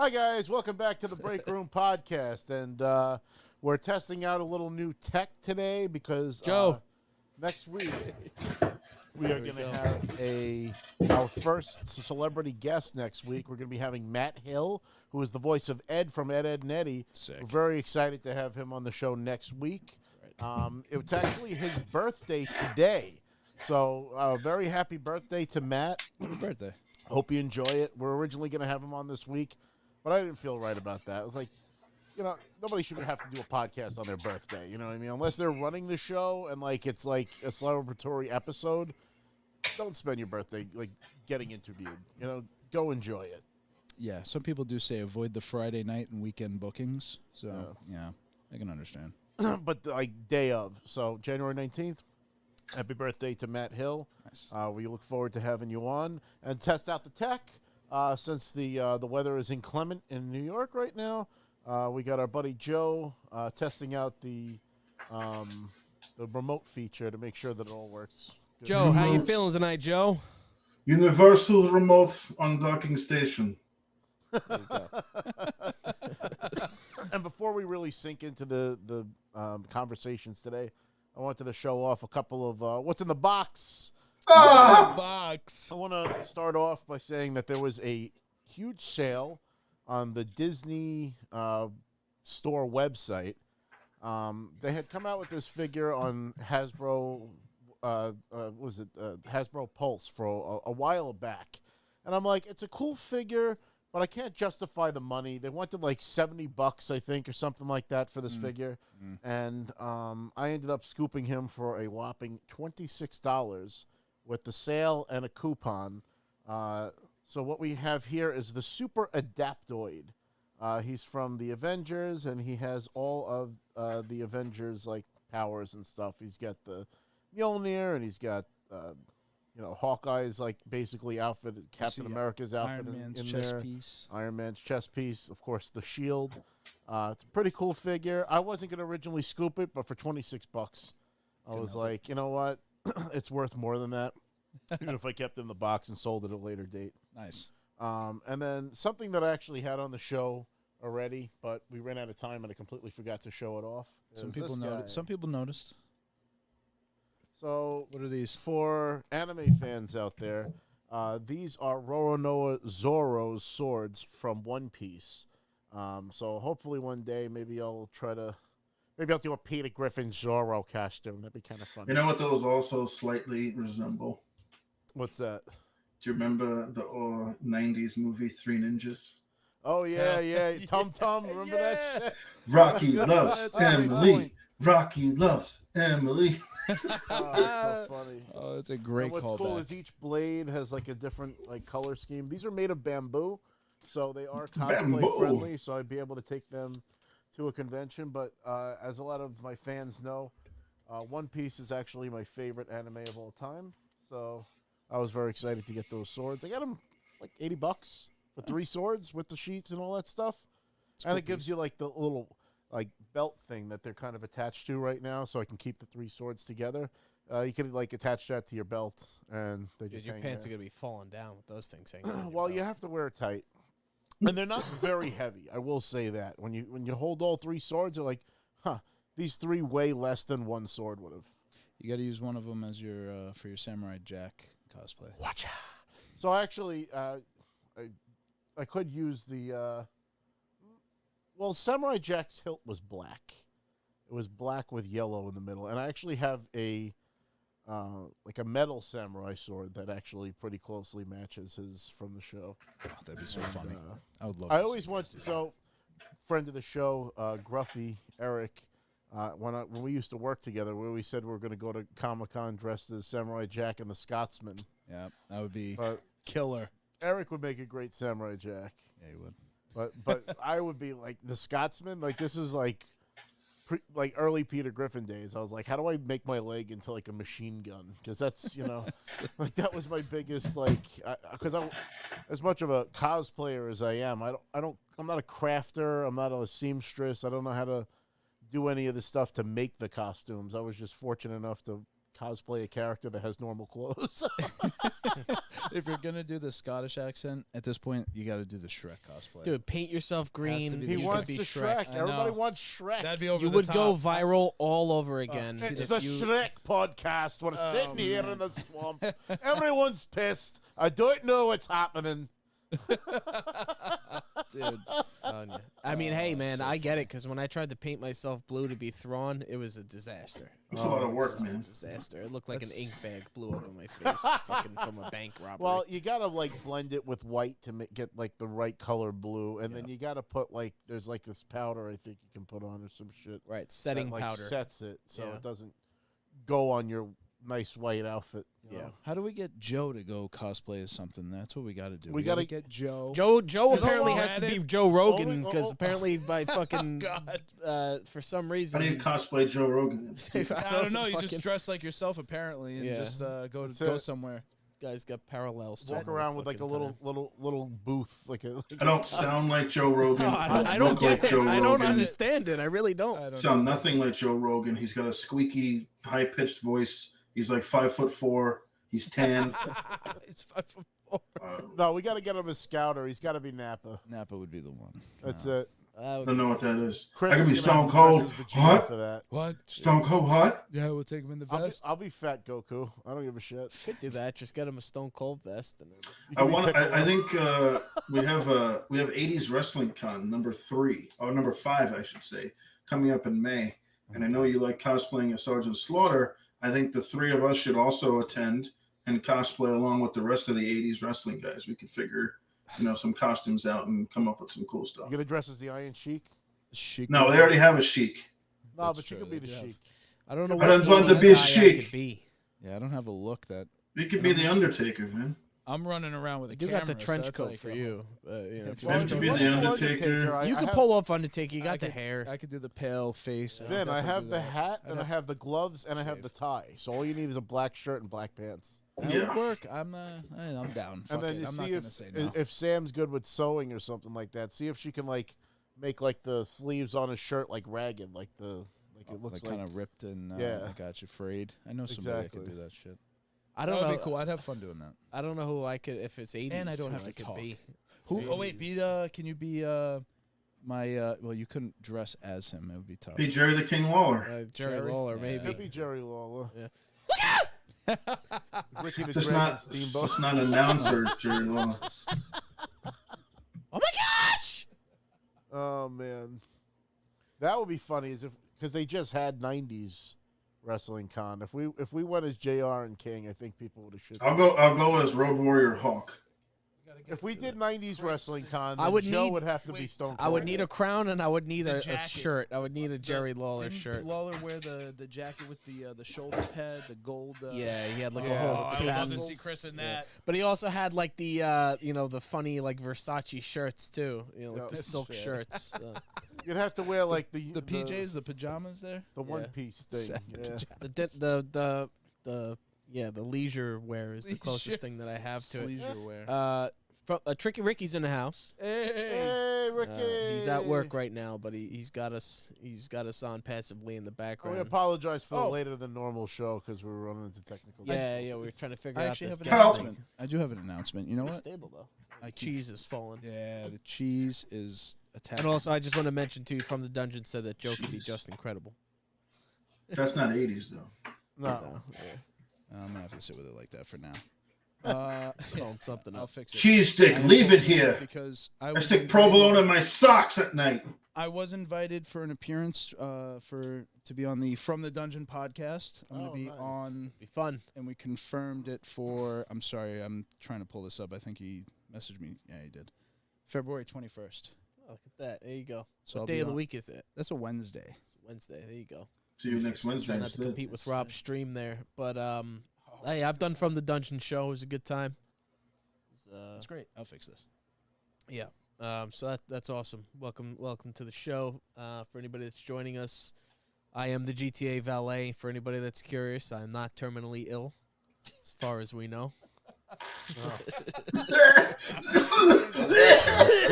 Hi, guys. Welcome back to the Break Room Podcast. And we're testing out a little new tech today because next week we are going to have our first celebrity guest next week. We're going to be having Matt Hill, who is the voice of Ed from Ed, Ed, and Eddie. Sick. We're very excited to have him on the show next week. It's actually his birthday today. So very happy birthday to Matt. Happy birthday. Hope you enjoy it. We're originally going to have him on this week, but I didn't feel right about that. I was like, nobody should have to do a podcast on their birthday. You know what I mean? Unless they're running the show and, it's like a celebratory episode, don't spend your birthday, getting interviewed. Go enjoy it. Yeah, some people do say avoid the Friday night and weekend bookings. So, yeah I can understand. But, day of. So, January 19th. Happy birthday to Matt Hill. Nice. We look forward to having you on and test out the tech. Since the weather is inclement in New York right now, we got our buddy Joe testing out the remote feature to make sure that it all works. Good. Joe, how you feeling tonight, Joe? Universal remote undocking station. There you go. And before we really sink into the conversations today, I wanted to show off a couple of what's in the box. Box. I want to start off by saying that there was a huge sale on the Disney store website. They had come out with this figure on Hasbro, Hasbro Pulse for a while back. And I'm like, it's a cool figure, but I can't justify the money. They wanted $70, I think, or something like that for this figure. And I ended up scooping him for a whopping $26 with the sale and a coupon. So what we have here is the Super Adaptoid. He's from the Avengers, and he has all of the Avengers powers and stuff. He's got the Mjolnir, and he's got Hawkeye's basically outfit, Captain America's outfit Iron Man's in chest there. piece. Iron Man's chest piece, of course, the shield. It's a pretty cool figure. I wasn't gonna originally scoop it, but for $26, I was like, you know what, it's worth more than that. Even if I kept it in the box and sold it at a later date. Nice. And then something that I actually had on the show already, but we ran out of time and I completely forgot to show it off. Some people noticed. Some people noticed. So, what are these? For anime fans out there, these are Roronoa Zoro's swords from One Piece. So hopefully one day maybe I'll do a Peter Griffin Zoro costume. That'd be kind of fun. You know what those also slightly resemble? What's that? Do you remember the 90s movie Three Ninjas? Oh, yeah. Tum Tum, remember that shit? Rocky loves Emily. Rocky loves Emily. Oh, that's so funny. Oh, that's a great callback. What's cool is each blade has a different color scheme. These are made of bamboo, so they are cosplay friendly. So I'd be able to take them to a convention. But as a lot of my fans know, One Piece is actually my favorite anime of all time. So I was very excited to get those swords. I got them $80 for 3 swords with the sheets and all that stuff. And it gives you the little belt thing that they're kind of attached to right now, so I can keep the 3 swords together. You can attach that to your belt, and they just your hang pants there. are gonna be falling down with those things hanging. On your Well, belt. you have to wear it tight, and they're not very heavy. I will say that when you hold all 3 swords, you're like, these 3 weigh less than 1 sword would have. You got to use one of them as your for your Samurai Jack cosplay. Watcha. So actually, I could use the. Well, Samurai Jack's hilt was black. It was black with yellow in the middle, and I actually have a metal samurai sword that actually pretty closely matches his from the show. Oh, that'd be so funny. I would love. I always want friend of the show, Gruffy Eric. When we used to work together, we always said we were going to go to Comic-Con dressed as Samurai Jack and the Scotsman. Yeah, that would be killer. Eric would make a great Samurai Jack. Yeah, he would. But I would be the Scotsman. This is early Peter Griffin days. I was like, how do I make my leg into a machine gun? Because that's that was my biggest because as much of a cosplayer as I am, I'm not a crafter. I'm not a seamstress. I don't know how to do any of the stuff to make the costumes. I was just fortunate enough to cosplay a character that has normal clothes. If you're gonna do the Scottish accent, at this point, you got to do the Shrek cosplay. Dude, paint yourself green. be He You wants be the Shrek. Shrek. Everybody wants Shrek. That'd be over You the would top. go viral all over again. It's if the you- Shrek podcast. We're sitting here man. in the swamp. Everyone's pissed. I don't know what's happening. Dude. I mean, hey, man, so I get it, because when I tried to paint myself blue to be Thrawn, it was a disaster. It's a lot of It work, was just man. a disaster. It looked like That's- an ink bag blew up in my face fucking from a bank robbery. Well, you gotta like blend it with white to get like the right color blue, and then you gotta put like there's like this powder I think you can put on or some shit. right, setting that, like, powder. sets it so Yeah. it doesn't go on your nice white outfit. you Yeah. know? How do we get Joe to go cosplay as something? That's what we got to do. We gotta gotta- get Joe. Joe know apparently what? has to be Joe Rogan, Only- because apparently by fucking God. for some How reason do you he's- cosplay Joe Rogan? I don't know. You fucking- just dress like yourself apparently, and Yeah. just go That's go it. somewhere. guy's got parallels. to Walk him all the around with like a fucking little time. booth, like a. I don't sound like Joe Rogan. No, I don't look like get it. Joe I don't Rogan. understand it. I really don't. I don't Sound know. nothing like Joe Rogan. He's got a squeaky, high-pitched voice. He's like 5'4". He's tan. It's 5'4". No, we got to get him a scouter. He's got to be Napa. Napa would be the one. That's No. it. I don't know what that is. Chris I could be is gonna have Stone to Cold dress as Vegeta Hot. for that. What? Stone Cold Hot. Yeah, we'll take him in the I'll be, vest. I'll be Fat Goku. I don't give a shit. Could do that. Just get him a Stone Cold vest. And You I can be want. Piccolo. I think we have 80s Wrestling Con number 3 or number 5, I should say, coming up in May. And I know you like cosplaying as Sergeant Slaughter. I think the 3 of us should also attend and cosplay along with the rest of the 80s wrestling guys. We could figure, some costumes out and come up with some cool stuff. You gonna dress as the Iron Sheik? Chic. No, they already have a Sheik. No, That's but you true, could be they the do have- Sheik. I don't know I don't want to 80s be a guy I sheik. could be. Yeah, I don't have a look that You could be the Undertaker, man. I'm running around with a You camera. got the so trench that's coat like for a- you. If you Well, want you to could do be it. the Undertaker. You I can have- pull off Undertaker. You I got the could- hair. I could do the pale face. Vin, I have the hat I'd and I have the gloves and I have shave. the tie. So all you need is a black shirt and black pants. That Yeah. would work. I'm down. Fuck And then it. you I'm see not gonna say no. if Sam's good with sewing or something like that. See if she can like make like the sleeves on his shirt like ragged, like it looks like. kind of ripped and Yeah. I got you frayed. I know somebody that could Exactly. do that shit. I That don't would know. be cool. I'd have fun doing that. I don't know who I could if it's 80s. And I don't who have to could talk. be. Who? Oh wait, can you be my? Well, you couldn't dress as him. It would be tough. Be Jerry the King Lawler. Jerry Jerry? Lawler, Yeah. maybe. Could be Jerry Lawler. Yeah. Ricky the Just Dragon not, Steamboat. just not announcer Jerry Lawler. Oh my gosh! Oh man, that would be funny. Is if because they just had '90s Wrestling Con. If we went as JR and King, I think people would have shit. I'll go as Road Warrior Hawk. If we did '90s Wrestling Con, I then would Joe need- would have to be Stone Cold. I would need a crown and I would need The a jacket. shirt. I would need a Jerry Lawler Didn't shirt. Lawler wear the jacket with the shoulder pad, the gold. Yeah, he had like Yeah. a whole Oh, I would cape. love to see Chris in Yeah. But he also had like the the funny like Versace shirts too. Like Yeah. the That's silk fair. shirts. So. You'd have to wear like the PJs, the pajamas there. the one Yeah. piece thing. Sad Yeah. The leisure wear is the Leisure. closest thing that I have to it. Leisure wear. Tricky Ricky's in the house. Hey, Ricky. He's at work right now, but he's got us on passively in the Oh, background. we apologize for the Oh. later than normal show because we were running into technical. Yeah, we were trying to figure I out actually this have an guest announcement. thing. I do have an announcement. You know Pretty what? stable though. I keep- Cheese is falling. Yeah, the cheese is attacking. And also, I just want to mention too, from the dungeon said that Joe could be just incredible. That's not 80s though. No. I'm gonna have to sit with it like that for now. Call him something I'll up. fix it. Cheese stick, I leave will it here. because I stick provolone in my socks at night. I was invited for an appearance to be on the From the Dungeon podcast. I'm Oh, gonna be nice. on, Be fun. and we confirmed it for. I'm sorry, I'm trying to pull this up. I think he messaged me. Yeah, he did. February 21st. Oh, look at that. There you go. So What I'll day be of the on- week is it? That's a Wednesday. It's Wednesday. There you go. See you next Wednesday. Try not to instead. compete with Rob's stream there, but hey, I've done From the Dungeon show. It was a good time. That's great. I'll fix this. Yeah. So that's awesome. Welcome to the show. For anybody that's joining us, I am the GTA valet. For anybody that's curious, I'm not terminally ill, as far as we know.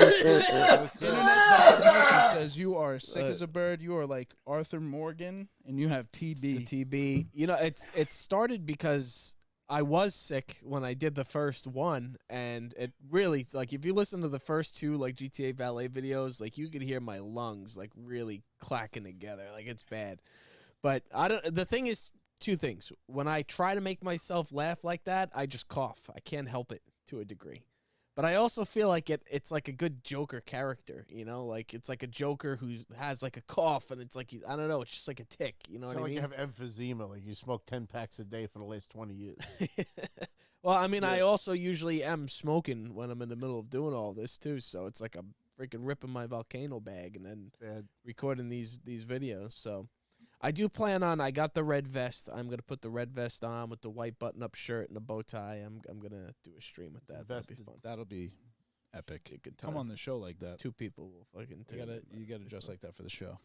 Internet diagnosis says you are sick as a bird. You are like Arthur Morgan, and you have TB. It's the TB. You know, it started because I was sick when I did the first one, and it really, like, if you listen to the first two, like, GTA Valet videos, like, you could hear my lungs, like, really clacking together. Like, it's bad. But the thing is, two things. When I try to make myself laugh like that, I just cough. I can't help it to a degree. But I also feel like it's like a good Joker character, you know? Like, it's like a Joker who has, like, a cough, and it's like, I don't know, it's just like a tick, you know what I mean? You have emphysema, like you smoke 10 packs a day for the last 20 years. Well, I mean, I also usually am smoking when I'm in the middle of doing all this, too, so it's like I'm freaking ripping my volcano bag and then recording these videos, so... I do plan on. I got the red vest. I'm gonna put the red vest on with the white button-up shirt and the bow tie. I'm gonna do a stream with that. That'll be fun. That'll be epic. A good time. Come on the show like that. 2 people will fucking. You gotta dress like that for the show.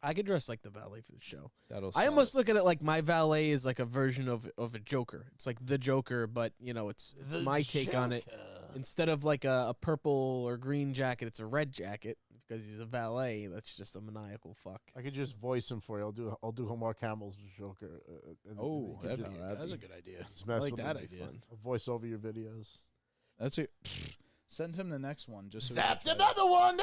I could dress like the valet for the show. I almost look at it like my valet is like a version of a Joker. It's like the Joker, but you know, it's my take on it. Instead of like a purple or green jacket, it's a red jacket. Because he's a valet, that's just a maniacal fuck. I could just voice him for you. I'll do Mark Hamill's Joker. That's a good idea. I like that idea. I'll voice over your videos. That's it. Send him the next one. Just so zapped another one.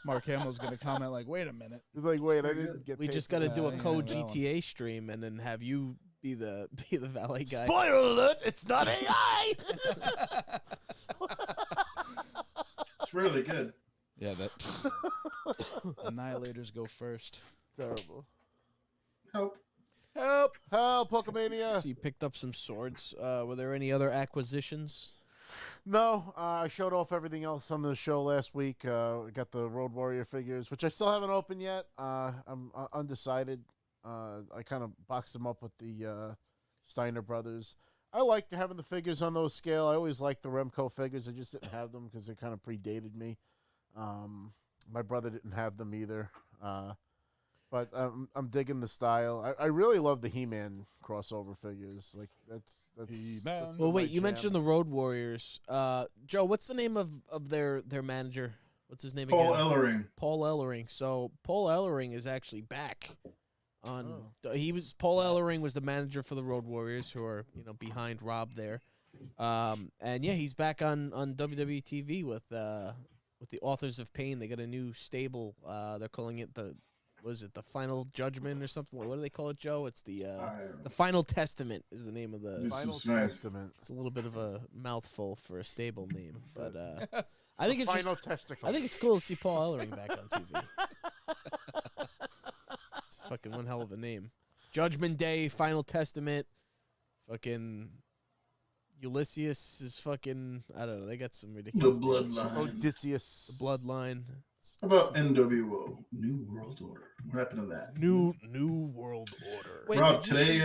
Mark Hamill's gonna comment like, "Wait a minute." He's like, "Wait, I didn't get." We just got to do a code GTA stream and then have you be the valet guy. Spoiler alert! It's not AI. It's really good. Yeah, that Annihilators go first. Terrible. Help. Pokemania. So you picked up some swords. Were there any other acquisitions? No, I showed off everything else on the show last week. Got the Road Warrior figures, which I still haven't opened yet. I'm undecided. I kind of boxed them up with the Steiner brothers. I liked having the figures on those scale. I always liked the Remco figures. I just didn't have them because they kind of predated me. My brother didn't have them either. But I'm digging the style. I really love the He-Man crossover figures. Like that's well, wait, you mentioned the Road Warriors. Joe, what's the name of their manager? What's his name again? Paul Ellering. So Paul Ellering is actually back. Paul Ellering was the manager for the Road Warriors, who are behind Rob there, and yeah, he's back on WWE TV with the Authors of Pain. They got a new stable. They're calling it the Final Judgment or something? What do they call it, Joe? It's the Final Testament is the name of the Final Testament. It's a little bit of a mouthful for a stable name, but I think it's Final Testicle. I think it's cool to see Paul Ellering back on TV. Fucking one hell of a name. Judgment Day, Final Testament, fucking Ulysses is fucking, I don't know, they got some ridiculous The Bloodline. Odysseus. The Bloodline. How about NWO, New World Order? What happened to that? New World Order. Wait, Rob, today,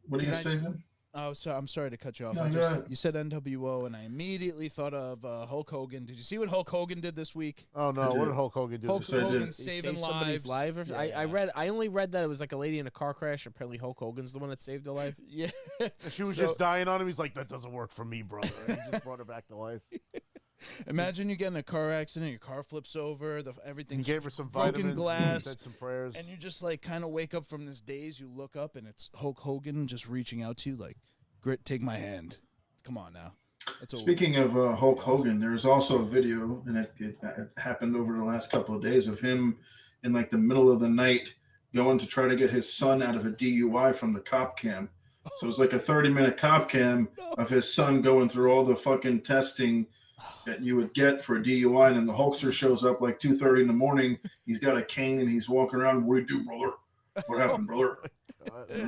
what are you saying? Oh, so I'm sorry to cut you off. No, you said NWO, and I immediately thought of Hulk Hogan. Did you see what Hulk Hogan did this week? Oh no! What did Hulk Hogan do? Hulk Hogan saving lives. I only read that it was like a lady in a car crash. Apparently, Hulk Hogan's the one that saved her life. Yeah, and she was just dying on him. He's like, "That doesn't work for me, brother." And he just brought her back to life. Imagine you get in a car accident, your car flips over, everything's he gave her some broken vitamins, glass, said some prayers, and you just like kind of wake up from this daze. You look up, and it's Hulk Hogan just reaching out to you, like, "Grit, take my hand." Come on now. Speaking of Hulk Hogan, there's also a video, and it happened over the last couple of days, of him in like the middle of the night going to try to get his son out of a DUI from the cop cam. So it's like a 30-minute cop cam of his son going through all the fucking testing that you would get for a DUI, and then the Hulkster shows up like 2:30 in the morning. He's got a cane and he's walking around. "What do you do, brother? What happened, brother? He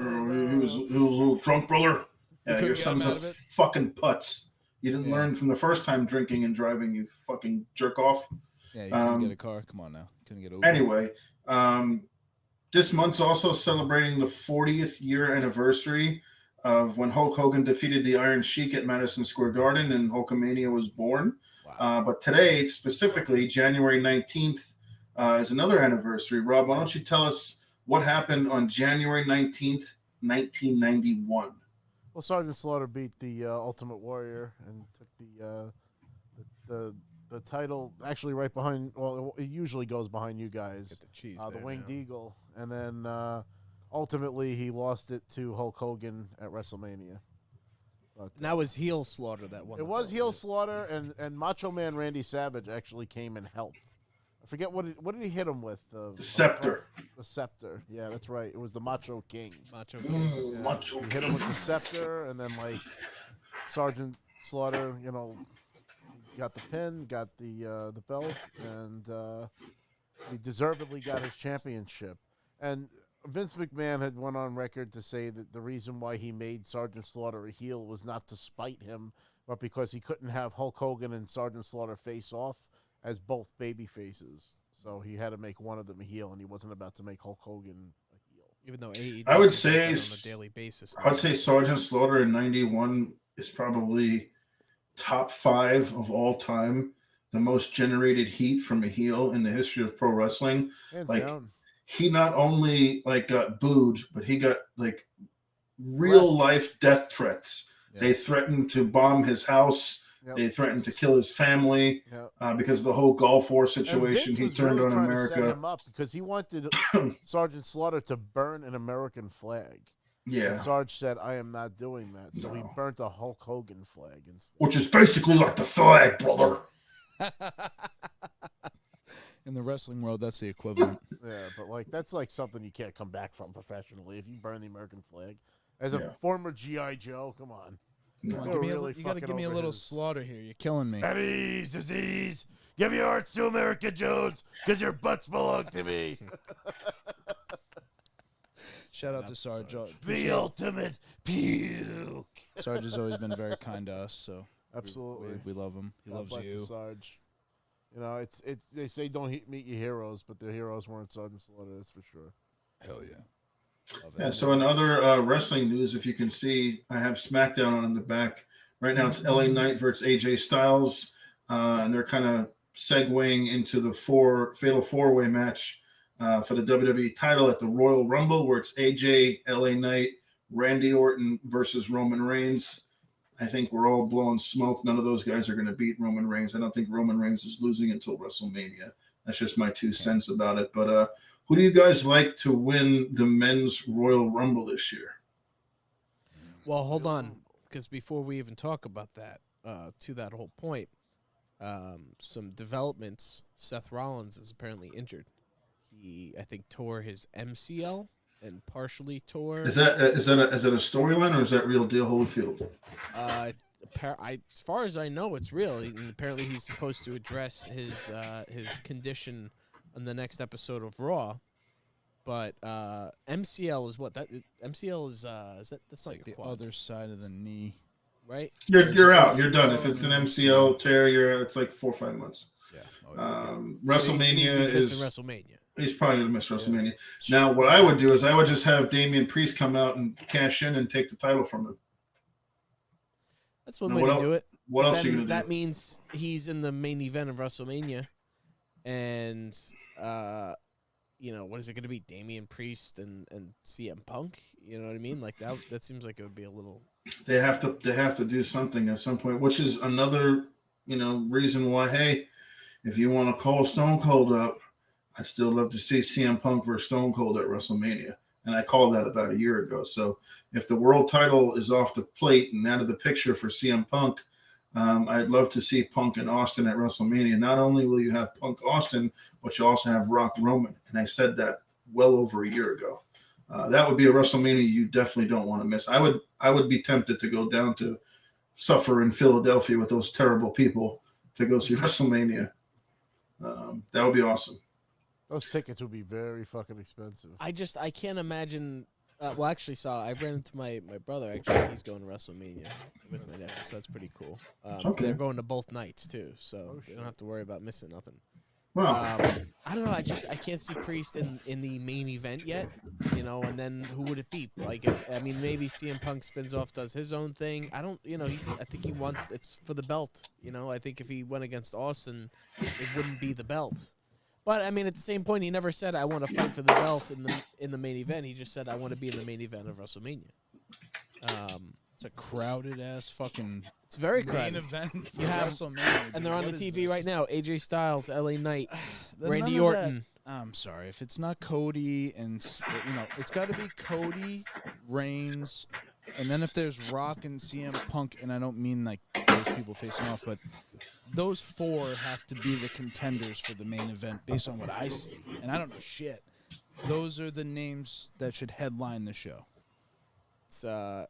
was a little drunk, brother. Yeah, your son's a fucking putz. You didn't learn from the first time drinking and driving, you fucking jerk off." Yeah, you couldn't get a car. Come on now. Couldn't get over. Anyway, this month's also celebrating the 40th year anniversary of when Hulk Hogan defeated the Iron Sheik at Madison Square Garden and Hulkamania was born. Wow. But today, specifically, January 19th, is another anniversary. Rob, why don't you tell us what happened on January 19th, 1991? Well, Sergeant Slaughter beat the Ultimate Warrior and took the the title actually right behind. Well, it usually goes behind you guys. Get the cheese. The there Winged now. Eagle, and then ultimately he lost it to Hulk Hogan at WrestleMania. But, And that was heel Slaughter that won. it the was belt, heel right? Slaughter, and Macho Man Randy Savage actually came and helped. I forget what did he hit him with? The scepter. The scepter. Yeah, that's right. It was the Macho King. Macho King. Yeah. Macho He hit him with the scepter, and then like Sergeant Slaughter, got the pin, got the belt, and he deservedly got his championship. And Vince McMahon had went on record to say that the reason why he made Sergeant Slaughter a heel was not to spite him, but because he couldn't have Hulk Hogan and Sergeant Slaughter face off as both baby faces. So he had to make one of them a heel, and he wasn't about to make Hulk Hogan a heel. Even though AEW I would does say that on a daily basis. I'd say Sergeant Slaughter in '91 is probably top 5 of all time. The most generated heat from a heel in the history of pro wrestling. Hands Like, down. he not only like got booed, but he got like real life death threats. Yeah. They threatened to bomb his house. Yep. They threatened to kill his family Yep. because of the whole Gulf War And situation. Vince He was turned really on trying to set America. him up because he wanted Sergeant Slaughter to burn an American flag. Yeah, And Sarge said, "I am not doing that." So he No. burnt a Hulk Hogan flag instead. which is basically like the flag, brother. In the wrestling world, that's the equivalent. Yeah, but like that's like something you can't come back from professionally if you burn the American flag. As a Yeah. former GI Joe, come on. Come on, You're give me really you got to fucking give me a over little his- Slaughter here. You're killing me. Eddie's disease. Give your hearts to America Jones because your butts belong to me. Shout out to Not Sarge. Sarge. The ultimate puke. Sarge has always been very kind to us, so Absolutely. we love him. He God loves bless you. Sarge. It's they say don't meet your heroes, but their heroes weren't Sergeant Slaughter. That's for sure. Hell yeah. Love Yeah, it. so in other wrestling news, if you can see, I have SmackDown on in the back. Right now it's LA Knight versus AJ Styles, and they're kind of segueing into the fatal four-way match for the WWE title at the Royal Rumble, where it's AJ, LA Knight, Randy Orton versus Roman Reigns. I think we're all blowing smoke. None of those guys are going to beat Roman Reigns. I don't think Roman Reigns is losing until WrestleMania. That's just my 2 cents about it. But who do you guys like to win the men's Royal Rumble this year? Well, hold on, because before we even talk about that, to that whole point, some developments. Seth Rollins is apparently injured. He, I think, tore his MCL and partially tore. Is that a storyline or is that real deal, Holyfield? As far as I know, it's real. And apparently, he's supposed to address his condition on the next episode of Raw. But MCL is what? MCL is that that's like The a quad, other side of the knee. right? You're out. You're done. MCL If it's an and MCL tear, it's like 4 or 5 months. Yeah. Oh, yeah. WrestleMania He's is missing WrestleMania. he's probably gonna miss WrestleMania. Now, what I would do is I would just have Damian Priest come out and cash in and take the title from him. That's one Now, way what to el- do it. What else are Then you gonna that do? means he's in the main event of WrestleMania, and what is it going to be? Damian Priest and CM Punk. You know what I mean? Like that. That seems like it would be a little. They have to do something at some point, which is another reason why. Hey, if you want to call Stone Cold up, I'd still love to see CM Punk versus Stone Cold at WrestleMania. And I called that about a year ago. So if the world title is off the plate and out of the picture for CM Punk, I'd love to see Punk and Austin at WrestleMania. Not only will you have Punk Austin, but you also have Rock Roman. And I said that well over a year ago. That would be a WrestleMania you definitely don't want to miss. I would be tempted to go down to suffer in Philadelphia with those terrible people to go see WrestleMania. That would be awesome. Those tickets would be very fucking expensive. I can't imagine. Well, actually, I ran into my brother. Actually, he's going to WrestleMania with my nephew, so that's pretty cool. Okay. They're going to both nights too, so Oh, they shit. don't have to worry about missing nothing. Well, I don't know. I can't see Priest in the main event yet. And then who would it be? Like, maybe CM Punk spins off, does his own thing. I don't. I think he wants it's for the belt. I think if he went against Austin, it wouldn't be the belt. But at the same point, he never said I want to fight for the belt in the main event. He just said I want to be in the main event of WrestleMania. It's a crowded ass fucking It's very main crowded. event for You have- WrestleMania. And dude. they're on What the is TV this? right now. AJ Styles, LA Knight, Then Randy none of that- Orton. I'm sorry, if it's not Cody and it's got to be Cody, Reigns, and then if there's Rock and CM Punk, and I don't mean like those people facing off, but those 4 have to be the contenders for the main event based on what I see, and I don't know shit. Those are the names that should headline the show. It's I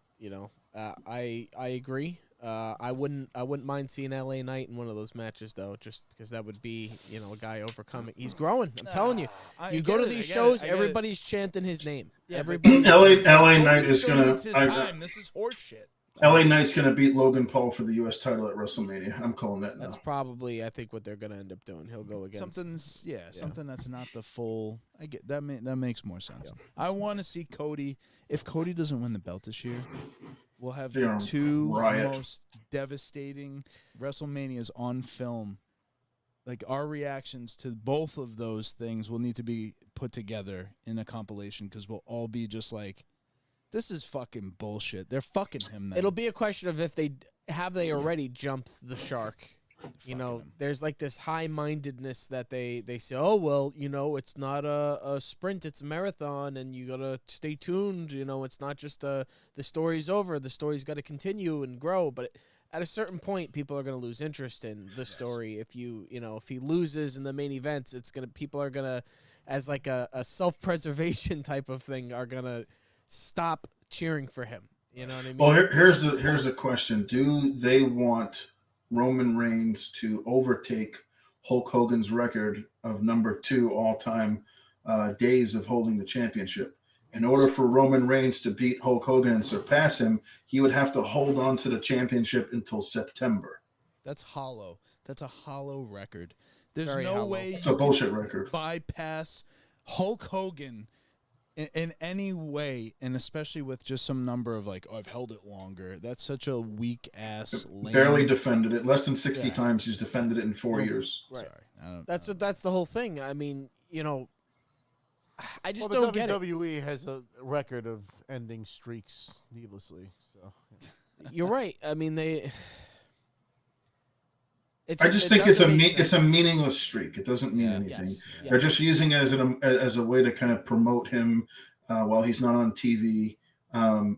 agree. I wouldn't mind seeing LA Knight in one of those matches though, just because that would be a guy overcoming. He's growing. I'm telling you. You go to these shows, everybody's chanting his name. Yeah, Everybody. LA Knight is still gonna. needs his time. This is horse shit. LA Knight's gonna beat Logan Paul for the U.S. title at WrestleMania. I'm calling that now. That's probably I think what they're gonna end up doing. He'll go against Something that's not the full. I get that. That makes more sense. I want to see Cody. If Cody doesn't win the belt this year, we'll have the 2 riot. most devastating WrestleManias on film. Like our reactions to both of those things will need to be put together in a compilation because we'll all be just like, this is fucking bullshit. They're fucking him then. It'll be a question of if they already jumped the shark. There's like this high-mindedness that they say, oh, well, it's not a sprint, it's a marathon, and you got to stay tuned. It's not just the story's over. The story's got to continue and grow. But at a certain point, people are going to lose interest in the story. If if he loses in the main events, people are going to, as like a self-preservation type of thing, are going to stop cheering for him. You know what I mean? Well, here's the question: do they want Roman Reigns to overtake Hulk Hogan's record of number 2 all-time days of holding the championship? In order for Roman Reigns to beat Hulk Hogan and surpass him, he would have to hold on to the championship until September. That's hollow. That's a hollow record. There's Very no hollow. way It's you a bullshit can record. bypass Hulk Hogan in any way, and especially with just some number of like, oh, I've held it longer. That's such a weak ass. Barely defended it. Less than 60 Yeah. times he's defended it in 4 years. Right. Sorry. That's the whole thing. I mean, I just Well, don't the get it. WWE has a record of ending streaks needlessly. So You're right. I mean, I just think it's a meaningless streak. It doesn't mean anything. Yes. They're just using it as a way to kind of promote him while he's not on TV.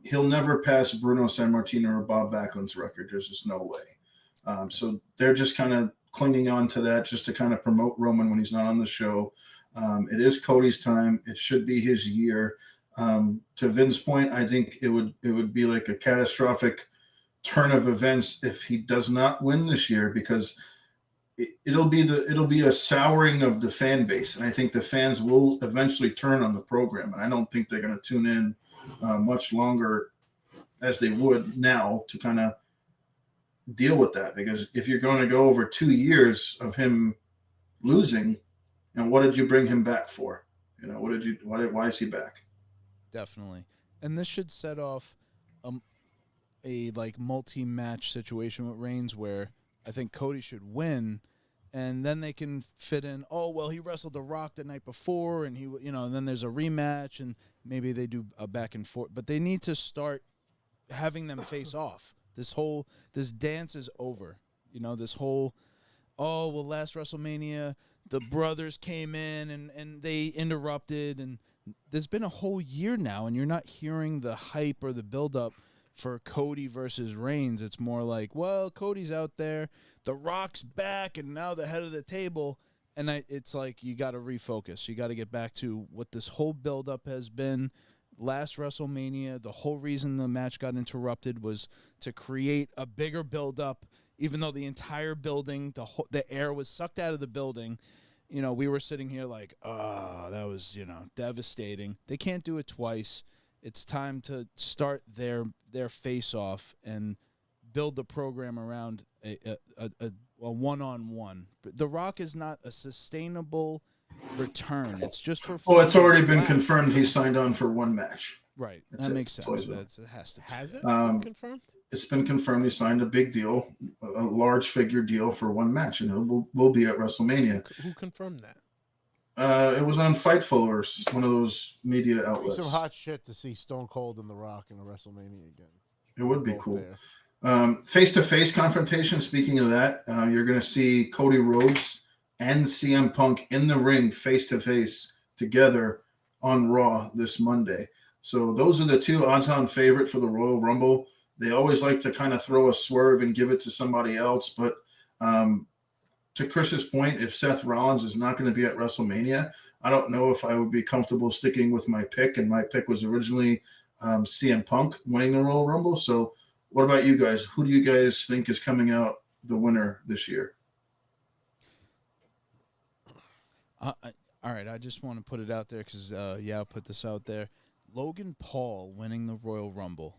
He'll never pass Bruno Sammartino or Bob Backlund's record. There's just no way. So they're just kind of clinging on to that just to kind of promote Roman when he's not on the show. It is Cody's time. It should be his year. To Vin's point, I think it would be like a catastrophic turn of events if he does not win this year, because it'll be a souring of the fan base, and I think the fans will eventually turn on the program, and I don't think they're going to tune in much longer as they would now to kind of deal with that. Because if you're going to go over 2 years of him losing, and what did you bring him back for? Why is he back? Definitely. And this should set off a like multi-match situation with Reigns where I think Cody should win, and then they can fit in, oh, well, he wrestled The Rock the night before, and and then there's a rematch, and maybe they do a back and forth. But they need to start having them face off. This dance is over. This whole, oh, well, last WrestleMania, the brothers came in and they interrupted, and there's been a whole year now, and you're not hearing the hype or the build-up for Cody versus Reigns. It's more like, well, Cody's out there, The Rock's back, and now the head of the table, and it's like you got to refocus. You got to get back to what this whole build-up has been. Last WrestleMania, the whole reason the match got interrupted was to create a bigger build-up, even though the entire building, the air was sucked out of the building. We were sitting here like, oh, that was, devastating. They can't do it twice. It's time to start their face-off and build the program around a one-on-one. But The Rock is not a sustainable return. It's just for fun. Well, it's already been confirmed he signed on for one match. Right. That's that it. makes sense. That's It has to. Has it been confirmed? It's been confirmed he signed a big deal, a large figure deal for one match, and it will be at WrestleMania. Who confirmed that? It was on Fightful or one of those media it'd be outlets. some hot shit to see Stone Cold and The Rock in a WrestleMania again. It would be both cool. there. Face-to-face confrontation. Speaking of that, you're going to see Cody Rhodes and CM Punk in the ring face-to-face together on Raw this Monday. So those are the two odds-on favorite for the Royal Rumble. They always like to kind of throw a swerve and give it to somebody else. But to Chris's point, if Seth Rollins is not going to be at WrestleMania, I don't know if I would be comfortable sticking with my pick. And my pick was originally CM Punk winning the Royal Rumble. So what about you guys? Who do you guys think is coming out the winner this year? All right, I just want to put it out there because, I'll put this out there. Logan Paul winning the Royal Rumble.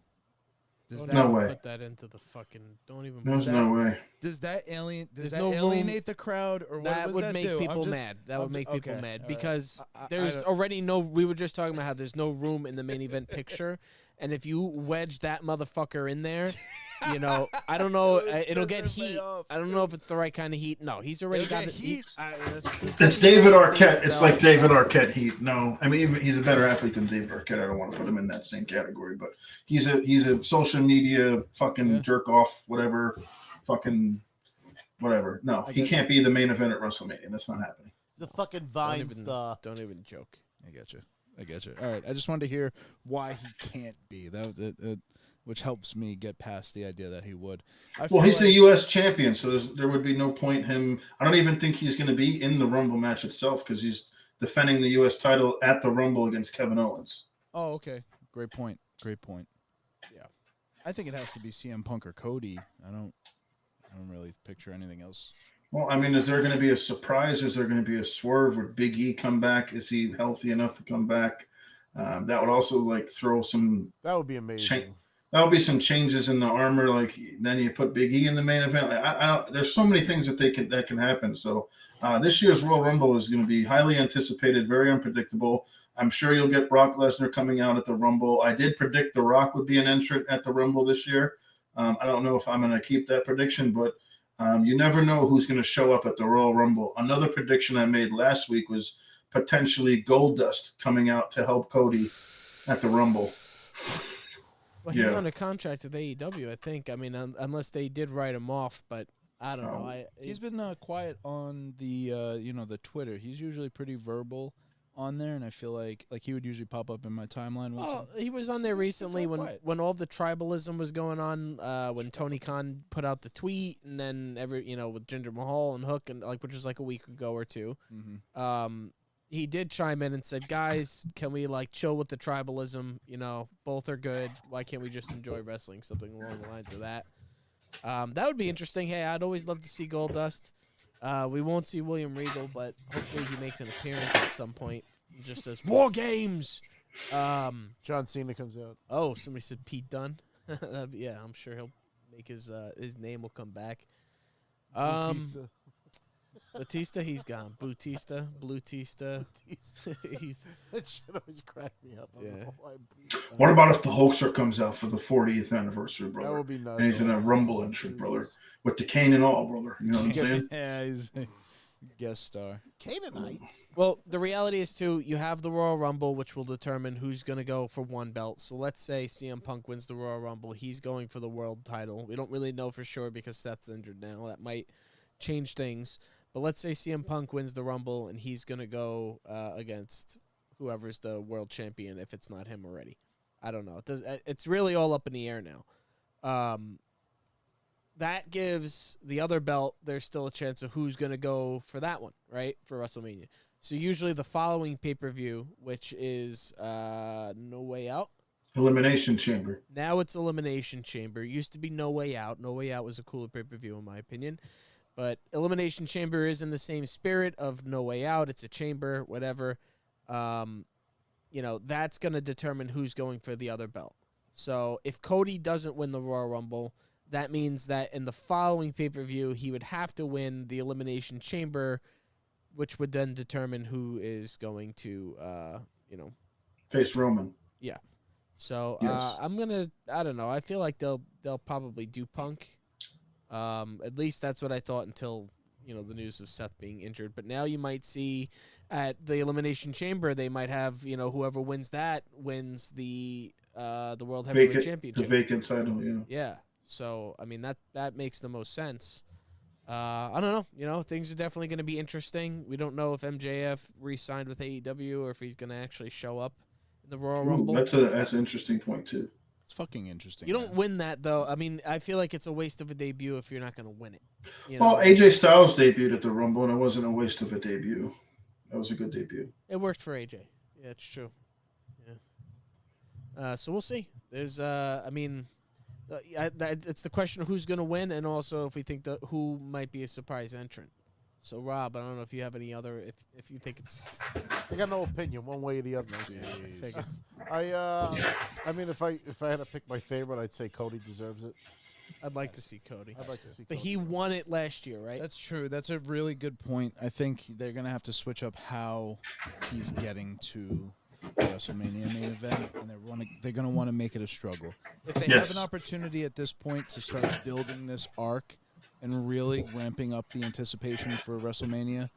No way. Put that into the fucking. Don't even. There's no way. Does that no alienate the crowd, or what that does would that make do? people mad. That would make people mad because I there's already no. We were just talking about how there's no room in the main event picture, and if you wedge that motherfucker in there, I don't know. It'll get heat. I don't know if it's the right kind of heat. No, he's already got the heat. It's David Arquette. It's like David Arquette heat. No, I mean he's a better athlete than David Arquette. I don't want to put him in that same category, but he's a social media fucking jerk off, whatever, fucking whatever. No, he can't be the main event at WrestleMania. That's not happening. The fucking Vine star. Don't even joke. I get you. All right, I just wanted to hear why he can't be that, which helps me get past the idea that he would. Well, he's the U.S. champion, so there would be no point him. I don't even think he's going to be in the Rumble match itself because he's defending the U.S. title at the Rumble against Kevin Owens. Oh, okay. Great point. Yeah, I think it has to be CM Punk or Cody. I don't really picture anything else. Well, I mean, is there going to be a surprise? Is there going to be a swerve? Would Big E come back? Is he healthy enough to come back? That would also throw some. That would be amazing. That would be some changes in the armor. Then you put Big E in the main event. I don't. There's so many things that can happen. So this year's Royal Rumble is going to be highly anticipated, very unpredictable. I'm sure you'll get Brock Lesnar coming out at the Rumble. I did predict The Rock would be an entrant at the Rumble this year. I don't know if I'm going to keep that prediction, but you never know who's going to show up at the Royal Rumble. Another prediction I made last week was potentially Goldust coming out to help Cody at the Rumble. Well, he's under contract with AEW, I think. I mean, unless they did write him off, but I don't know. He's been quiet on the the Twitter. He's usually pretty verbal on there, and I feel like he would usually pop up in my timeline. Well, he was on there recently when all the tribalism was going on. When Tony Khan put out the tweet, and then with Jinder Mahal and Hook, and which was a week ago or two. Mm-hmm. He did chime in and said, "Guys, can we chill with the tribalism? Both are good. Why can't we just enjoy wrestling?" Something along the lines of that. That would be interesting. Hey, I'd always love to see Goldust. We won't see William Regal, but hopefully he makes an appearance at some point. He just says, "War Games!" John Cena comes out. Oh, somebody said Pete Dunne. Yeah, I'm sure he'll make his name will come back. Batista, he's gone. Blutista. He's That shit always cracked me up. I don't know why. What about if the Hulkster comes out for the 40th anniversary, brother? That would be nice. And he's in a Rumble entrant, brother, with the cane and all, brother. You know what I'm saying? Yeah, he's a guest star. Canaanites. Well, the reality is, too, you have the Royal Rumble, which will determine who's going to go for one belt. So let's say CM Punk wins the Royal Rumble. He's going for the world title. We don't really know for sure because Seth's injured now. That might change things. But let's say CM Punk wins the Rumble, and he's going to go against whoever's the world champion if it's not him already. I don't know. It's really all up in the air now. That gives the other belt, there's still a chance of who's going to go for that one, right, for WrestleMania. So usually the following pay-per-view, which is No Way Out. Elimination Chamber. Now it's Elimination Chamber. It used to be No Way Out. No Way Out was a cooler pay-per-view, in my opinion. But Elimination Chamber is in the same spirit of No Way Out. It's a chamber, whatever. That's going to determine who's going for the other belt. So if Cody doesn't win the Royal Rumble, that means that in the following pay-per-view, he would have to win the Elimination Chamber, which would then determine who is going to, face Roman. Yeah. So Yes. I don't know. I feel like they'll probably do Punk. At least that's what I thought until the news of Seth being injured. But now you might see at the Elimination Chamber, they might have whoever wins that wins the World Heavyweight Championship, the vacant title. Yeah. Yeah. So I mean that makes the most sense. I don't know. Things are definitely going to be interesting. We don't know if MJF re-signed with AEW or if he's going to actually show up in the Royal Rumble. That's an interesting point too. It's fucking interesting. You don't win that though. I mean, I feel like it's a waste of a debut if you're not going to win it. Well, AJ Styles debuted at the Rumble, and it wasn't a waste of a debut. That was a good debut. It worked for AJ. Yeah, it's true. Yeah. So we'll see. There's, it's the question of who's going to win, and also if we think who might be a surprise entrant. So Rob, I don't know if you have any other. If you think it's, I got no opinion one way or the other. I mean, if I had to pick my favorite, I'd say Cody deserves it. I'd like to see Cody. I'd like to see. But Cody he won it last year, right? That's true. That's a really good point. I think they're gonna have to switch up how he's getting to the WrestleMania main event, and they're gonna want to make it a struggle. If they have an opportunity at this point to start building this arc and really ramping up the anticipation for WrestleMania,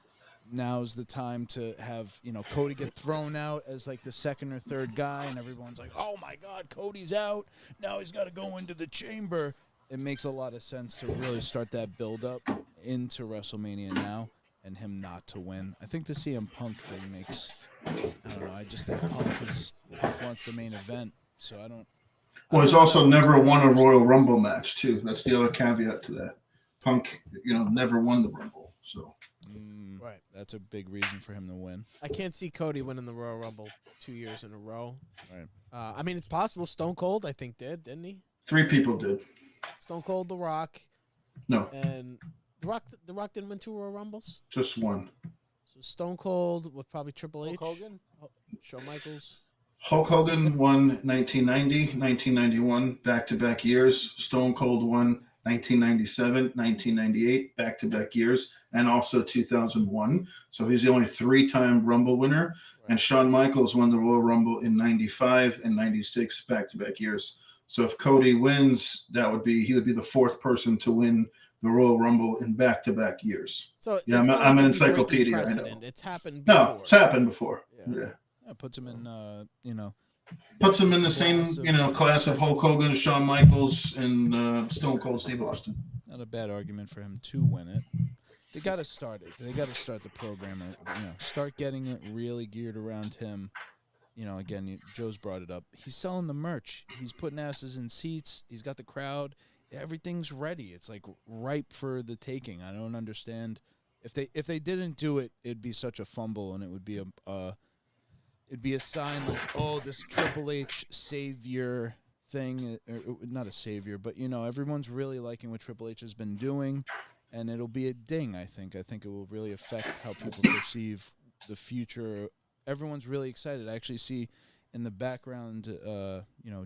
now's the time to have Cody get thrown out as like the second or third guy, and everyone's like, "Oh my God, Cody's out! Now he's got to go into the chamber." It makes a lot of sense to really start that build up into WrestleMania now, and him not to win. I think the CM Punk thing makes. I don't know. I just think Punk wants the main event, so I don't. Well, he's also never won a Royal Rumble match too. That's the other caveat to that. Punk, never won the Rumble, so. Right. That's a big reason for him to win. I can't see Cody winning the Royal Rumble 2 years in a row. Right. I mean, it's possible. Stone Cold, I think, didn't he? 3 people did. Stone Cold, The Rock. No. And The Rock didn't win 2 Royal Rumbles? Just one. So Stone Cold with probably Triple H. Hulk Hogan? Shawn Michaels. Hulk Hogan won 1990, 1991, back-to-back years. Stone Cold won 1997, 1998, back-to-back years, and also 2001. So he's the only 3-time Rumble winner. Right. And Shawn Michaels won the Royal Rumble in 95 and 96, back-to-back years. So if Cody wins, he would be the 4th person to win the Royal Rumble in back-to-back years. So yeah, I'm an encyclopedia. I know. It's happened before. No, it's happened before. Yeah. Puts him in, puts him in the same, class of Hulk Hogan, Shawn Michaels, and Stone Cold Steve Austin. Not a bad argument for him to win it. They got to start it. They got to start the program. Start getting it really geared around him. Again, Joe's brought it up. He's selling the merch. He's putting asses in seats. He's got the crowd. Everything's ready. It's like ripe for the taking. I don't understand. If they didn't do it, it'd be such a fumble, and it would be it'd be a sign like, oh, this Triple H savior thing, or not a savior, but everyone's really liking what Triple H has been doing, and it'll be a ding. I think it will really affect how people perceive the future. Everyone's really excited. I actually see in the background,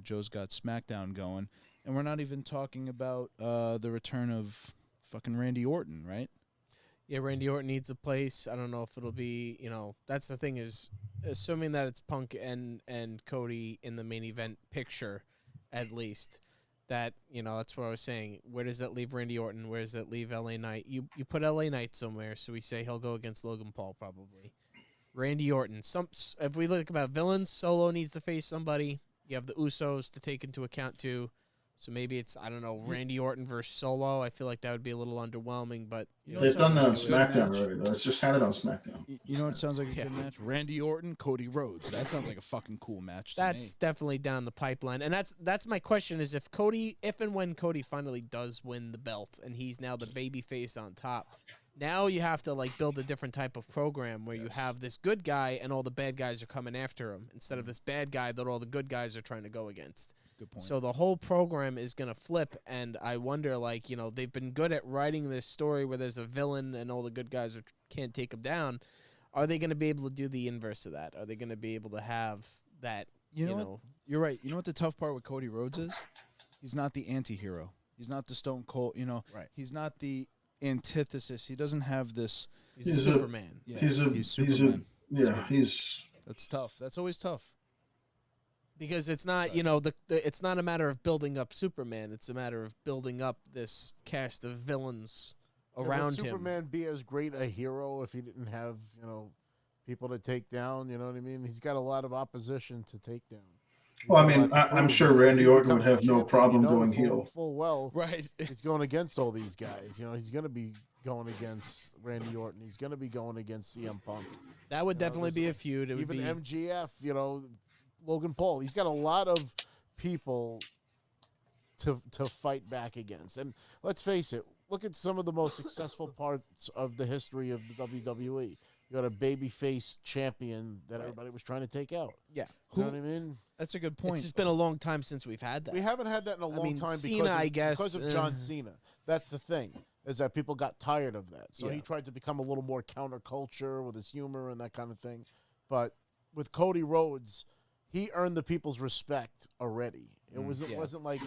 Joe's got SmackDown going, and we're not even talking about the return of fucking Randy Orton, right? Yeah, Randy Orton needs a place. I don't know if it'll be, that's the thing is, assuming that it's Punk and Cody in the main event picture, at least, that, that's what I was saying. Where does that leave Randy Orton? Where does that leave LA Knight? You put LA Knight somewhere, so we say he'll go against Logan Paul probably. Randy Orton. If we look about villains, Solo needs to face somebody. You have the Usos to take into account too. So maybe it's, I don't know, Randy Orton versus Solo. I feel like that would be a little underwhelming, but they've done that on SmackDown already, though. It's just had it on SmackDown. You know what sounds like a good match? Randy Orton, Cody Rhodes. That sounds like a fucking cool match. That's definitely down the pipeline, and that's my question: is if and when Cody finally does win the belt, and he's now the baby face on top. Now you have to build a different type of program where you have this good guy and all the bad guys are coming after him instead of this bad guy that all the good guys are trying to go against. Good point. So the whole program is going to flip, and I wonder, they've been good at writing this story where there's a villain and all the good guys can't take him down. Are they going to be able to do the inverse of that? Are they going to be able to have that, You know what? You're right. You know what the tough part with Cody Rhodes is? He's not the anti-hero. He's not the Stone Cold, Right. He's not the antithesis. He doesn't have this. He's Superman. Yeah, he's Superman. That's tough. That's always tough. Because it's not, it's not a matter of building up Superman. It's a matter of building up this cast of villains around would him. Superman be as great a hero if he didn't have, people to take down? You know what I mean? He's got a lot of opposition to take down. Well, I mean, I'm sure Randy Orton would have no problem going heel. Full well, Right. he's going against all these guys. He's going to be going against Randy Orton. He's going to be going against CM Punk. That would definitely be a feud. It would even be MGF, Logan Paul. He's got a lot of people to fight back against. And let's face it, look at some of the most successful parts of the history of the WWE. You got a babyface champion that everybody was trying to take out. Yeah. You know what I mean? That's a good point. It's just been a long time since we've had that. We haven't had that in a long time Cena, because of John Cena. That's the thing, is that people got tired of that. So he tried to become a little more counterculture with his humor and that kind of thing. But with Cody Rhodes, he earned the people's respect already. It wasn't like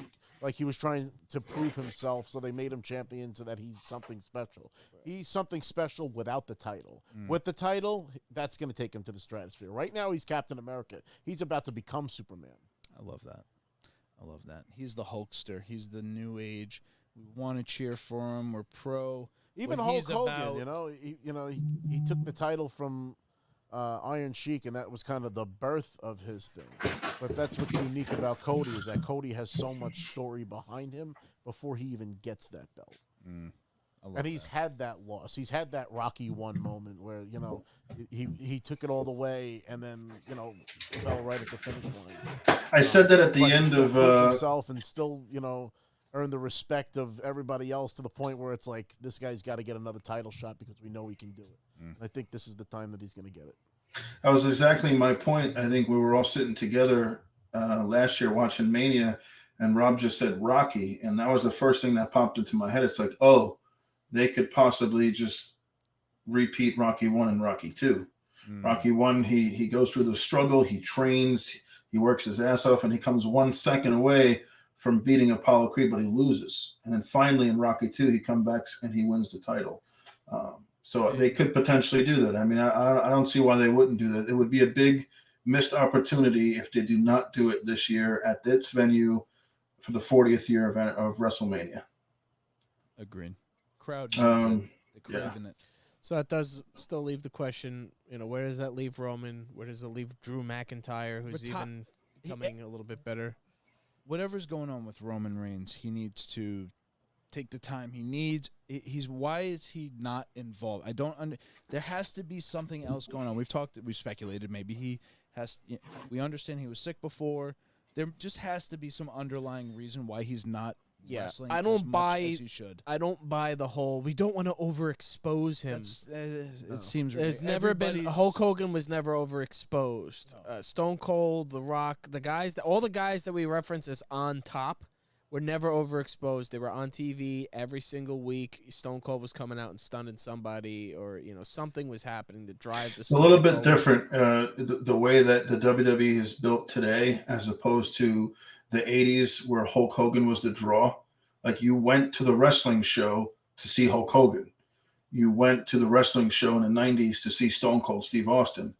he was trying to prove himself, so they made him champion so that he's something special. He's something special without the title. With the title, that's going to take him to the stratosphere. Right now, he's Captain America. He's about to become Superman. I love that. He's the Hulkster. He's the new age. We want to cheer for him. We're pro. Even Hulk Hogan, he took the title from Iron Sheik, and that was kind of the birth of his thing. But that's what's unique about Cody, is that Cody has so much story behind him before he even gets that belt. And he's had that loss. He's had that Rocky 1 moment where, he took it all the way and then, fell right at the finish line. I said that at the end of himself and still, earn the respect of everybody else to the point where it's like, this guy's got to get another title shot because we know he can do it. I think this is the time that he's going to get it. That was exactly my point. I think we were all sitting together last year watching Mania, and Rob just said Rocky, and that was the first thing that popped into my head. It's like, oh, they could possibly just repeat Rocky 1 and Rocky 2. Rocky 1, he goes through the struggle, he trains, he works his ass off, and he comes 1 second away from beating Apollo Creed, but he loses. And then finally in Rocky 2, he comes back and he wins the title. So they could potentially do that. I mean, I don't see why they wouldn't do that. It would be a big missed opportunity if they do not do it this year at this venue for the 40th year event of WrestleMania. Agreed. Crowd needs it. They're craving it. So that does still leave the question, where does that leave Roman? Where does it leave Drew McIntyre, who's even becoming a little bit better? Whatever's going on with Roman Reigns, he needs to take the time he needs. Why is he not involved? There has to be something else going on. We've speculated maybe he has. We understand he was sick before. There just has to be some underlying reason why he's not wrestling as much as he should. I don't buy the whole, we don't want to overexpose him. It seems there's never been, Hulk Hogan was never overexposed. No. Stone Cold, The Rock, all the guys that we reference as on top were never overexposed. They were on TV every single week. Stone Cold was coming out and stunning somebody, or something was happening to drive the. It's a little bit different the way that the WWE is built today, as opposed to the 80s where Hulk Hogan was the draw. Like, you went to the wrestling show to see Hulk Hogan. You went to the wrestling show in the 90s to see Stone Cold Steve Austin.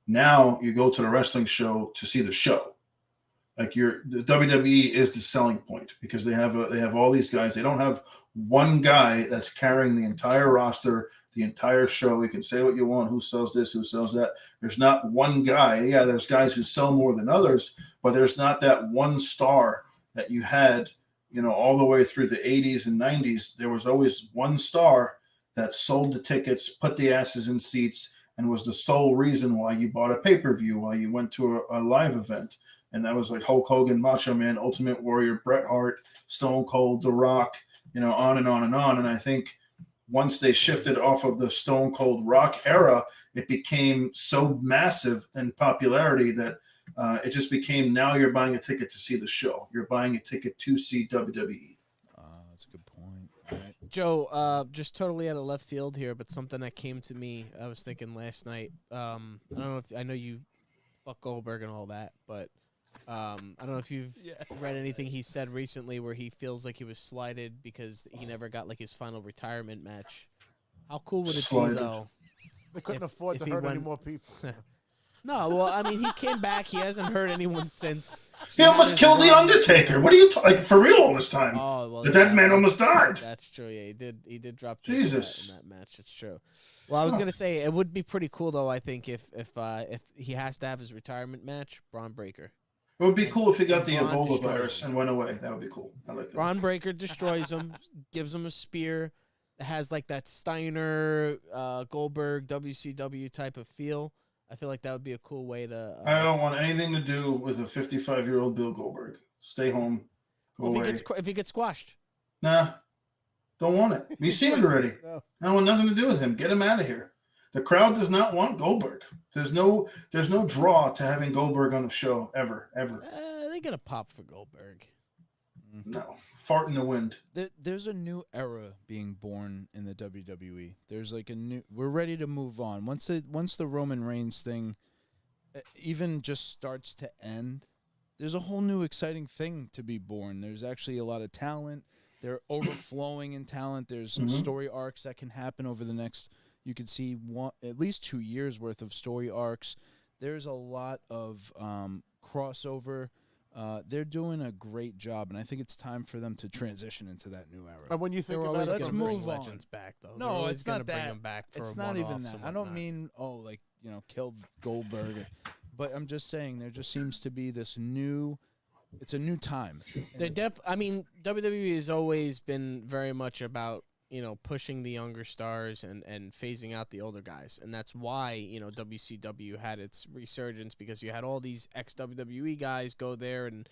Now you go to the wrestling show to see the show. Like, the WWE is the selling point because they have all these guys. They don't have one guy that's carrying the entire roster, the entire show. You can say what you want, who sells this, who sells that. There's not one guy. Yeah, there's guys who sell more than others, but there's not that one star that you had, all the way through the 80s and 90s. There was always one star that sold the tickets, put the asses in seats, and was the sole reason why you bought a pay-per-view, why you went to a live event. And that was like Hulk Hogan, Macho Man, Ultimate Warrior, Bret Hart, Stone Cold, The Rock, on and on and on. And I think once they shifted off of the Stone Cold Rock era, it became so massive in popularity that it just became, now you're buying a ticket to see the show. You're buying a ticket to see WWE. That's a good point. All right. Joe, just totally out of left field here, but something that came to me, I was thinking last night. I don't know I know you fuck Goldberg and all that, but I don't know if you've read anything he said recently where he feels like he was slighted because he never got his final retirement match. How cool would it be, though? They couldn't afford to hurt any more people. No, well, I mean, he came back. He hasn't hurt anyone since. He almost killed the Undertaker. What are you like for real all this time? Oh well, That man almost died. That's true. Yeah, he did drop Jesus in that match. It's true. Well, I was gonna say it would be pretty cool though. I think if he has to have his retirement match, Braun Breaker. It would be cool if he got the Braun Ebola destroys virus him. and went away. That would be cool. I like that. Braun Breaker destroys him, gives him a spear. It has like that Steiner, Goldberg, WCW type of feel. I feel like that would be a cool way to. I don't want anything to do with a 55-year-old Bill Goldberg. Stay home. Go away. If he gets squashed. Nah, don't want it. We've seen it already. No. I don't want nothing to do with him. Get him out of here. The crowd does not want Goldberg. There's no draw to having Goldberg on the show ever. They get a pop for Goldberg. No, fart in the wind. There's a new era being born in the WWE. There's like we're ready to move on. Once the Roman Reigns thing even just starts to end, there's a whole new exciting thing to be born. There's actually a lot of talent. They're overflowing in talent. There's some story arcs that can happen over the next, you could see at least 2 years worth of story arcs. There's a lot of crossover. They're doing a great job, and I think it's time for them to transition into that new era. And when you think They're about always it, let's gonna bring move on. legends back though. No, They're always it's not gonna bring that. them back for It's a not even one-offs that. and I don't whatnot. mean killed Goldberg, but I'm just saying there just seems to be this new. It's a new time. I mean, WWE has always been very much about pushing the younger stars and phasing out the older guys, and that's why WCW had its resurgence, because you had all these ex-WWE guys go there, and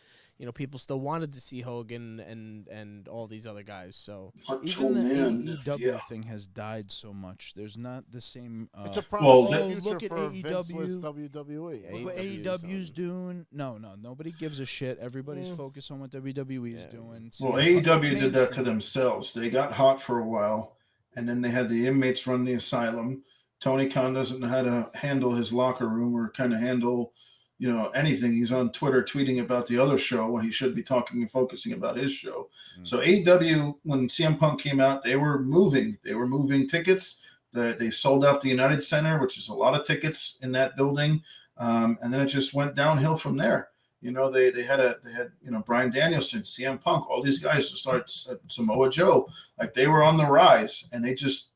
people still wanted to see Hogan and all these other guys. So even the AEW thing has died so much. There's not the same. it's a promising well, future look at for AEW. Vinceless WWE. Look what AEW's doing. No, nobody gives a shit. Everybody's focused on what WWE is doing. Well, So, AEW did that to mainstream. themselves. They got hot for a while, and then they had the inmates run the asylum. Tony Khan doesn't know how to handle his locker room or kind of handle, anything. He's on Twitter tweeting about the other show when he should be talking and focusing about his show. So AEW, when CM Punk came out, they were moving. They were moving tickets. They sold out the United Center, which is a lot of tickets in that building, and then it just went downhill from there. They had Bryan Danielson, CM Punk, all these guys to start, Samoa Joe, like they were on the rise, and they just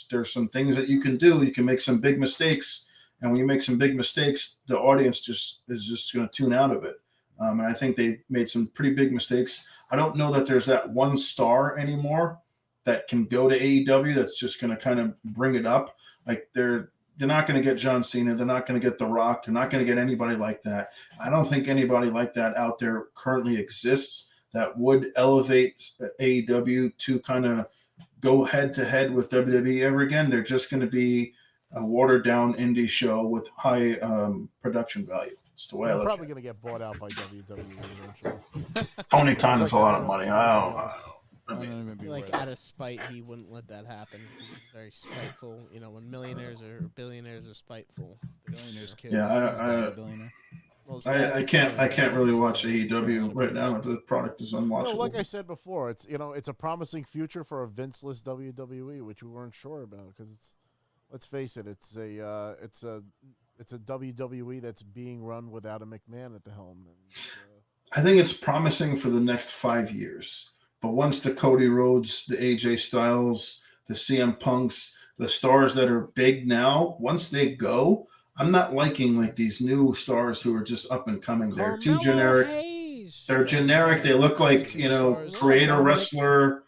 there's some things that you can do. You can make some big mistakes, and when you make some big mistakes, the audience is just going to tune out of it. And I think they made some pretty big mistakes. I don't know that there's that one star anymore that can go to AEW that's just going to kind of bring it up. Like they're not going to get John Cena. They're not going to get The Rock. They're not going to get anybody like that. I don't think anybody like that out there currently exists that would elevate AEW to kind of go head to head with WWE ever again. They're just going to be a watered down indie show with high production value. It's the way I They're look probably at it. going to get bought out by WWE eventually. Tony Khan is a lot of money. I don't know. I I mean, don't even be Like worried. out of spite, he wouldn't let that happen. He's very spiteful. When millionaires or billionaires are spiteful. Billionaire's kid. Yeah, He's not a billionaire. Well, his dad I was can't really billionaire, watch so- AEW right now. The product is unwatchable. Like I said before, it's it's a promising future for a Vinceless WWE, which we weren't sure about because let's face it, it's a WWE that's being run without a McMahon at the helm. And, I think it's promising for the next 5 years. But once the Cody Rhodes, the AJ Styles, the CM Punks, the stars that are big now, once they go, I'm not liking like these new stars who are just up and coming. They're too Carmelo generic. Hayes. They're generic. They look like, creator wrestler.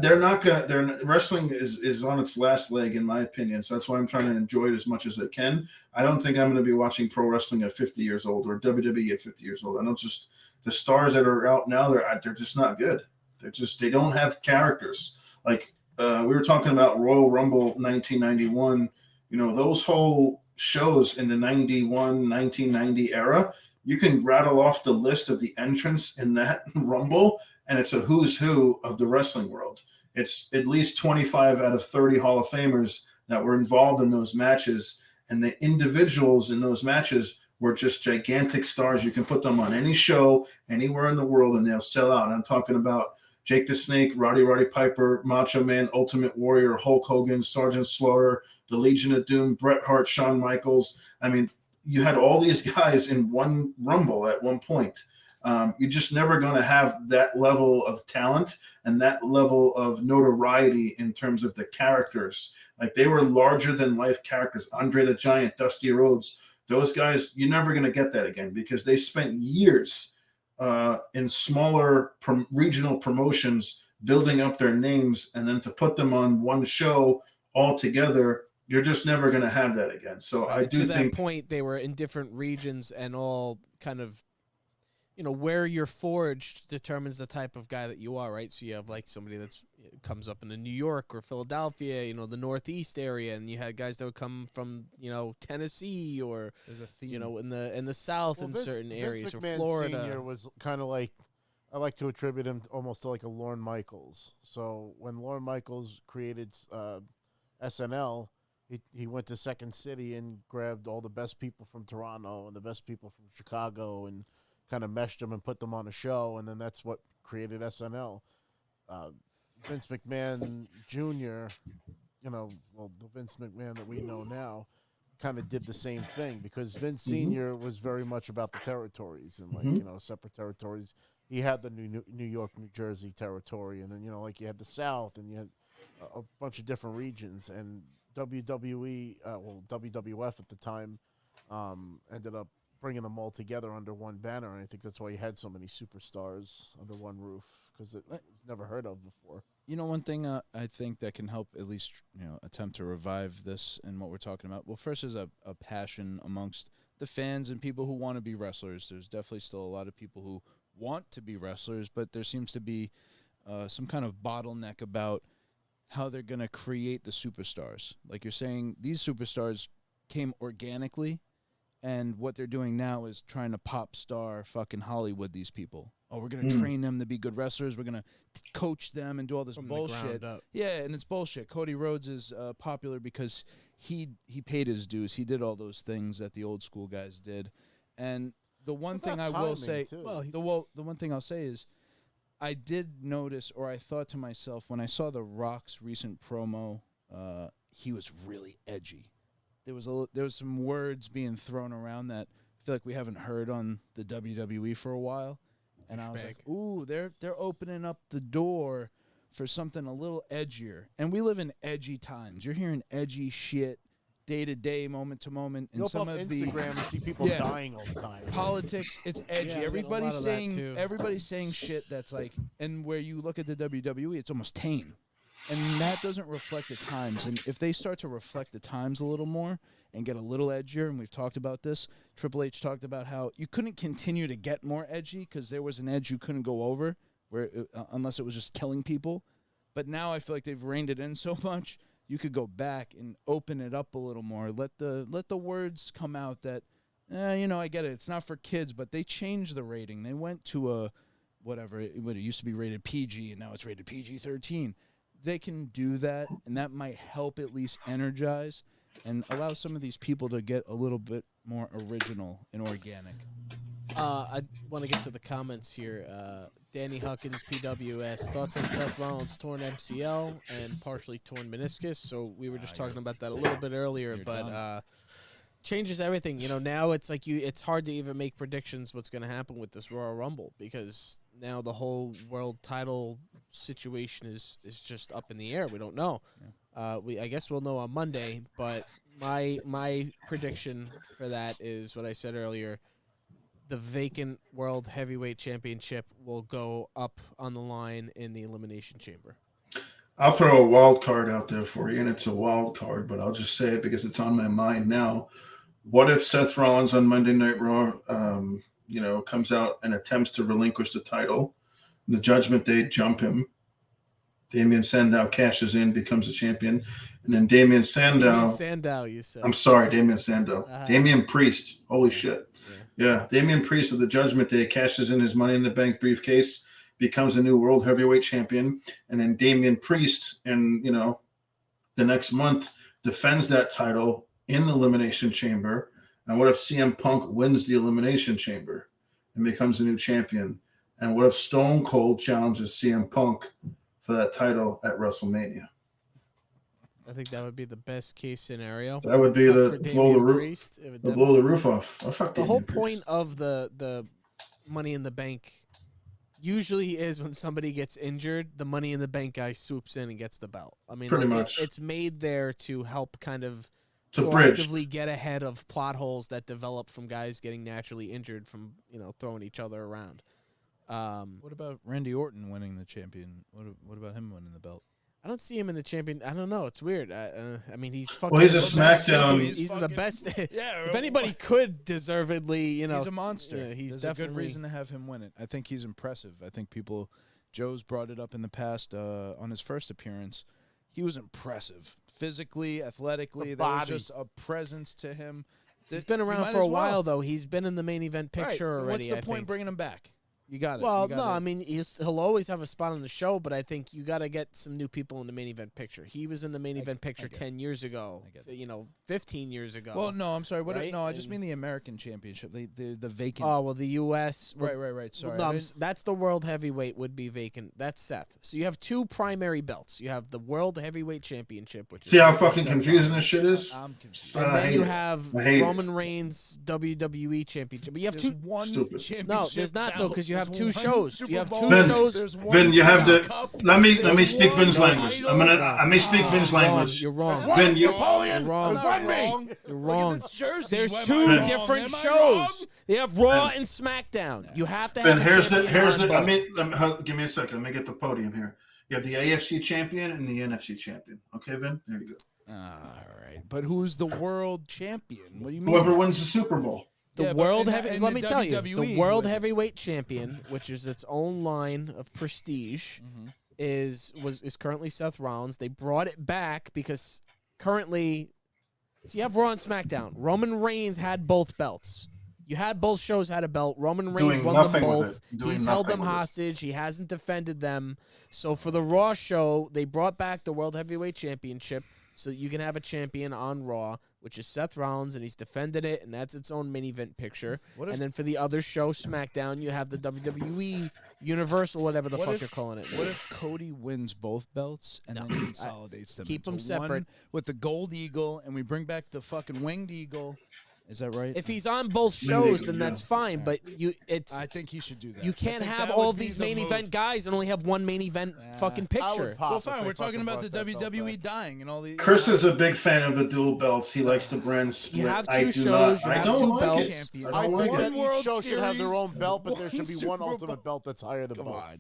They're not gonna. They're wrestling is on its last leg, in my opinion. So that's why I'm trying to enjoy it as much as I can. I don't think I'm going to be watching pro wrestling at 50 years old or WWE at 50 years old. I don't just the stars that are out now. They're just not good. They don't have characters. Like we were talking about Royal Rumble 1991. Those whole shows in the 1990 era. You can rattle off the list of the entrants in that Rumble, and it's a who's who of the wrestling world. It's at least 25 out of 30 Hall of Famers that were involved in those matches, and the individuals in those matches were just gigantic stars. You can put them on any show, anywhere in the world, and they'll sell out. I'm talking about Jake the Snake, Roddy Piper, Macho Man, Ultimate Warrior, Hulk Hogan, Sergeant Slaughter, the Legion of Doom, Bret Hart, Shawn Michaels. I mean, you had all these guys in one Rumble at one point. You're just never going to have that level of talent and that level of notoriety in terms of the characters. Like, they were larger than life characters. Andre the Giant, Dusty Rhodes, those guys, you're never going to get that again because they spent years in smaller regional promotions building up their names, and then to put them on one show all together, you're just never going to have that again. So I do think that point they were in different regions and all kind of, where you're forged determines the type of guy that you are, right? So you have like somebody that's comes up in the New York or Philadelphia, the Northeast area, and you had guys that would come from, Tennessee or There's a theme. in the South in certain areas, McMahon or Florida. Sr. was kind of like, I like to attribute him almost to like a Lorne Michaels. So when Lorne Michaels created SNL, he went to Second City and grabbed all the best people from Toronto and the best people from Chicago and kind of meshed them and put them on a show, and then that's what created SNL. Vince McMahon Jr., the Vince McMahon that we know now, kind of did the same thing because Vince Sr. was very much about the territories and separate territories. He had the New York, New Jersey territory, and then you had the South, and you had a bunch of different regions. And WWE, WWF at the time, ended up bringing them all together under one banner, and I think that's why you had so many superstars under one roof because it was never heard of before. One thing I think that can help at least attempt to revive this and what we're talking about. Well, first is a passion amongst the fans and people who want to be wrestlers. There's definitely still a lot of people who want to be wrestlers, but there seems to be some kind of bottleneck about how they're going to create the superstars. Like you're saying, these superstars came organically, and what they're doing now is trying to pop star fucking Hollywood these people. Oh, we're going to train them to be good wrestlers. We're going to coach them and do all this bullshit. Yeah, and it's bullshit. Cody Rhodes is popular because he paid his dues. He did all those things that the old school guys did. And the one thing I will say, the one thing I'll say is, I did notice, or I thought to myself, when I saw The Rock's recent promo, he was really edgy. There was some words being thrown around that I feel like we haven't heard on the WWE for a while, and I was like, ooh, they're opening up the door for something a little edgier. And we live in edgy times. You're hearing edgy shit day to day, moment to moment, and some of Instagram and see people dying all the time. Politics, it's edgy. Yeah, everybody's saying shit that's like, and where you look at the WWE, it's almost tame. And that doesn't reflect the times. And if they start to reflect the times a little more and get a little edgier, and we've talked about this, Triple H talked about how you couldn't continue to get more edgy because there was an edge you couldn't go over unless it was just killing people. But now I feel like they've reined it in so much, you could go back and open it up a little more. Let the words come out that, I get it. It's not for kids, but they changed the rating. They went to a whatever. It used to be rated PG, and now it's rated PG-13. They can do that, and that might help at least energize and allow some of these people to get a little bit more original and organic. I want to get to the comments here. Danny Huckins, PWS, thoughts on Seth Rollins' torn MCL and partially torn meniscus. So we were just talking about that a little bit earlier, but changes everything. Now it's like it's hard to even make predictions what's going to happen with this Royal Rumble because now the whole world title situation is just up in the air. We don't know. Yeah. I guess we'll know on Monday, but my prediction for that is what I said earlier. The vacant World Heavyweight Championship will go up on the line in the Elimination Chamber. I'll throw a wild card out there for you, and it's a wild card, but I'll just say it because it's on my mind now. What if Seth Rollins on Monday Night Raw, comes out and attempts to relinquish the title? The Judgment Day jump him. Damien Sandow cashes in, becomes a champion, and then Damien Sandow, you said. I'm sorry, Damien Sandow. Damien Priest. Holy shit. Yeah, Damien Priest of the Judgment Day cashes in his Money in the Bank briefcase, becomes a new World Heavyweight Champion, and then Damien Priest, the next month defends that title in the Elimination Chamber. And what if CM Punk wins the Elimination Chamber and becomes a new champion? And what if Stone Cold challenges CM Punk for that title at WrestleMania? I think that would be the best case scenario. That would be Suck the for blow the Damian roof. Priest. It would They'll blow the roof off. Oh, fuck the whole Damian Priest. point of the Money in the Bank usually is when somebody gets injured, the Money in the Bank guy swoops in and gets the belt. I mean, Pretty like, much. it's made there to help kind of To bridge. proactively get ahead of plot holes that develop from guys getting naturally injured from throwing each other around. What about Randy Orton winning the champion? What about him winning the belt? I don't see him in the champion. I don't know. It's weird. I mean, he's fucking. Well, he's a the best SmackDown- shape. He's the best. Yeah, If anybody could deservedly, he's a monster. yeah, he's There's a good definitely reason to have him win it. I think he's impressive. I think Joe's brought it up in the past on his first appearance. He was impressive, physically, athletically. The There was body. just a presence to him. He's that been you around might for a as well. while though. He's been in the main event picture Right. already. What's the I point think. bringing him back? You got it. Well, You gotta- no, I mean he'll always have a spot on the show, but I think you got to get some new people in the main event picture. He was in the main event picture get it. 10 years ago. I get it. 15 years ago. Well, no, I'm sorry. Right? No, I just And- mean the American Championship, the vacant. Oh well, the U.S. right. Sorry. No, I didn't- that's the world heavyweight would be vacant. That's Seth. So you have two primary belts. You have the world heavyweight championship, which See is how Seth fucking confusing Rollins. this shit is? I'm confused. And I then hate you it. have I hate it. Roman Reigns WWE championship. But you have There's two. one Stupid. championship. No, there's not though, belt. because you have There's two one shows. Super You have Bowl. two Ben- shows. There's one Vin, you have to cup. let me There's speak one Vin's language. title. Let me speak Vin's Wrong. language. You're wrong. Vin, you You're wrong. I'm not wrong. You're Look wrong. at this jersey. There's Am I two wrong? different Am I shows. wrong? They have Raw and SmackDown. You have to have. Ben, a here's champion on both. give me a second. Let me get the podium here. You have the AFC champion and the NFC champion. Okay, Vin? There you go. All right, but who's the world champion? What do you mean? Whoever wins the Super Bowl. The Yeah, but world in heavy. in Let the me tell you, WWE, the world who is it? heavyweight champion, which is its own line of prestige, Mhm. is currently Seth Rollins. They brought it back because currently, so you have Raw and SmackDown. Roman Reigns had both belts. You had both shows had a belt. Roman Reigns Doing won them nothing with both. it. Doing He's held nothing them with it. hostage. He hasn't defended them. So for the Raw show, they brought back the World Heavyweight Championship so that you can have a champion on Raw, which is Seth Rollins, and he's defended it, and that's its own main event picture. What if- And then for the other show, SmackDown, you have the WWE Universal, whatever the What fuck if- you're calling it. What if Cody wins both belts and then consolidates them? Keep them into separate. one with the gold eagle, and we bring back the fucking winged eagle? Is that right? If he's on both Maybe shows, they then could, that's yeah. fine. But I think he should do that. you I can't think have that all would of be these the main move. event guys and only have one main event fucking I picture. would pop Well, if fine. they We're talking fucking about the brought that belt WWE back. dying and all the. Chris is a big fan of the dual belts. He likes the brand split. You have I two do shows, not. you I have don't two like belts. it. Champion. I I don't think like that it. each show should have their Series, own belt, but there should be Super one Bowl. ultimate belt that's higher than Come both. on.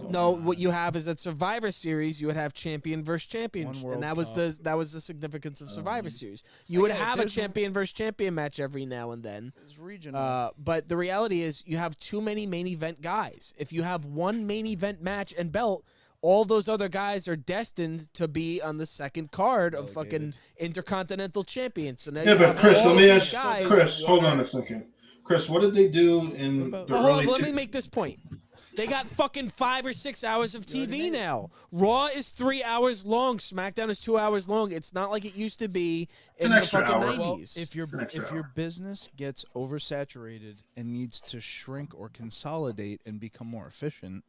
No, what you have is at Survivor Series, you would have champion versus champion, One and World that was Cup. the significance of Survivor Series. You would get it. have a There's- champion versus champion match every now and then. It's regional. But the reality is, you have too many main event guys. If you have one main event match and belt, all those other guys are destined to be on the second card of fucking Relegated. Intercontinental Champion. So now Yeah, you but have Chris, all let me these ask guys. Chris. Hold on a second. Chris, what did they do in What about- the Well, hold early on, let two- me make this point. They got fucking 5 or 6 hours of TV now. Raw is 3 hours long. SmackDown is 2 hours long. It's not like it used to be an in the extra fucking hour. 90s. If your An extra if your hour. business gets oversaturated and needs to shrink or consolidate and become more efficient,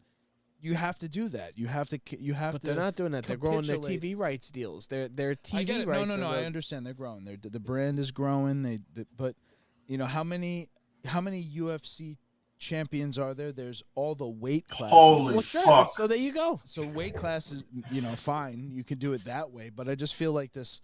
you have to do that. You have to. But they're not doing that. They're growing their capitulate. TV rights deals. Their TV I get it. rights. No. are I the- understand. They're growing. The brand is growing. But you know how many UFC champions are there? There's all the weight classes. Holy Well, sure. fuck. So there you go. So weight classes, fine. You can do it that way. But I just feel like this.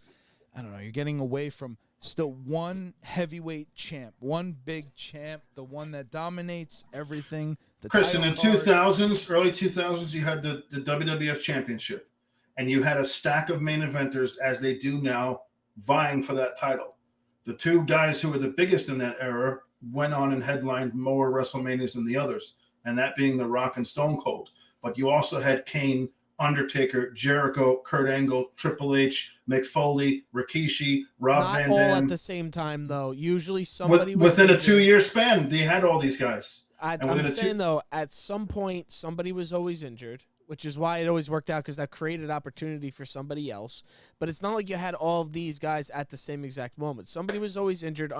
I don't know. You're getting away from still one heavyweight champ, one big champ, the one that dominates everything. The Chris, in the title card. 2000s, early 2000s, you had the WWF Championship, and you had a stack of main eventers as they do now, vying for that title. The two guys who were the biggest in that era went on and headlined more WrestleManias than the others, and that being The Rock and Stone Cold. But you also had Kane, Undertaker, Jericho, Kurt Angle, Triple H, Mick Foley, Rikishi, Rob Not Van all Dam. at the same time, though. Usually somebody was Within a injured. 2-year span, they had all these guys. and within I'm a two- saying, though, at some point, somebody was always injured, which is why it always worked out because that created opportunity for somebody else. But it's not like you had all of these guys at the same exact moment. Somebody was always injured.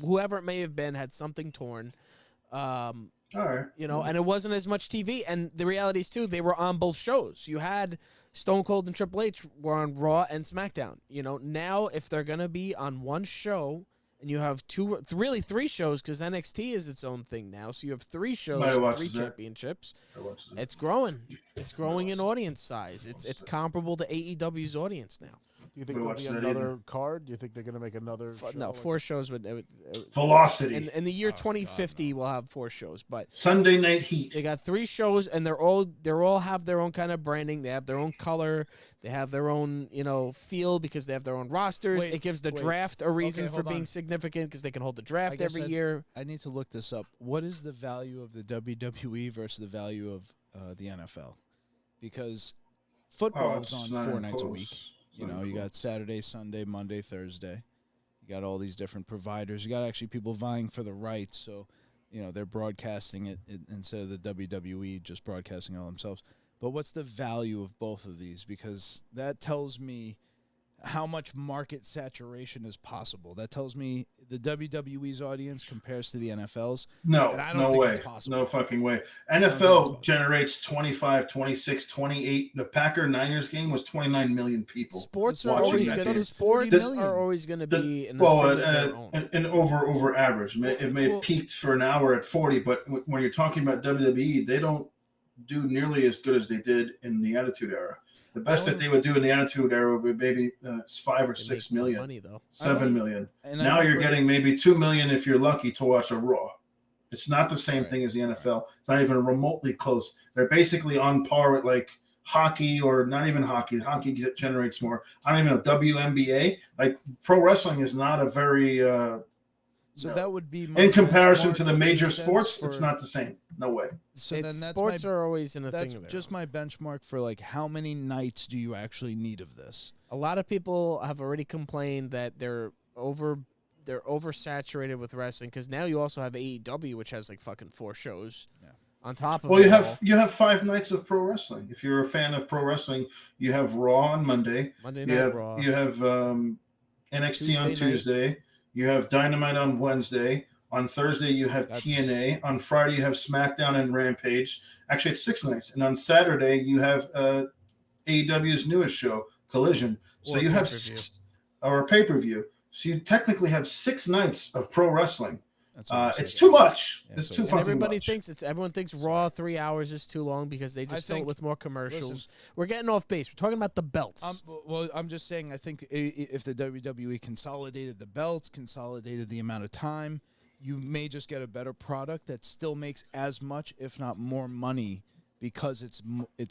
Whoever it may have been had something torn. All right. And it wasn't as much TV. And the reality is, too, they were on both shows. You had Stone Cold and Triple H were on Raw and SmackDown. You know, now if they're going to be on one show and you have really three shows because NXT is its own thing now. So you have 3 shows, 3 championships. It's growing. It's growing in audience size. It's comparable to AEW's audience now. Do you think there'll be another card? Do you think they're going to make another show? No, 4 shows would Velocity. In the year 2050, we'll have 4 shows. But Sunday Night Heat. They got 3 shows, and they're all have their own kind of branding. They have their own color. They have their own feel because they have their own rosters. It gives the draft a reason for being significant because they can hold the draft every year. I need to look this up. What is the value of the WWE versus the value of the NFL? Because football is on 4 nights a week. You got Saturday, Sunday, Monday, Thursday. You got all these different providers. You got actually people vying for the rights. So, they're broadcasting it instead of the WWE just broadcasting it all themselves. But what's the value of both of these? Because that tells me how much market saturation is possible. That tells me the WWE's audience compares to the NFL's. No, and I don't no think way. it's possible. No fucking way. NFL generates 25, 26, 28. The Packer-Niners game was 29 million people. Sports are always going to be in over average. It may have peaked for an hour at 40, but when you're talking about WWE, they don't do nearly as good as they did in the Attitude Era. The best that they would do in the Attitude Era would be maybe 5 or 6 million, money, though. 7 million. Now you're getting maybe 2 million if you're lucky to watch a Raw. It's not the same thing as the NFL. It's not even remotely close. They're basically on par with like hockey, or not even hockey. Hockey generates more. I don't even know, WNBA. Like pro wrestling is not a very that would be in comparison to the major sports. It's not the same. No way. So then sports are always in a thing. That's just my benchmark for like how many nights do you actually need of this? A lot of people have already complained that they're oversaturated with wrestling because now you also have AEW, which has like fucking 4 shows. Yeah. On top of you have 5 nights of pro wrestling. If you're a fan of pro wrestling, you have Raw on Monday. Raw. You have NXT on Tuesday. You have Dynamite on Wednesday. On Thursday, you have TNA. On Friday, you have SmackDown and Rampage. Actually, it's 6 nights. And on Saturday, you have AEW's newest show, Collision. So you have a pay-per-view. So you technically have 6 nights of pro wrestling. It's too much. It's too fucking much. Everyone thinks Raw 3 hours is too long because they just fill it with more commercials. Listen, we're getting off base. We're talking about the belts. I'm just saying. I think if the WWE consolidated the belts, consolidated the amount of time, you may just get a better product that still makes as much, if not more, money because it's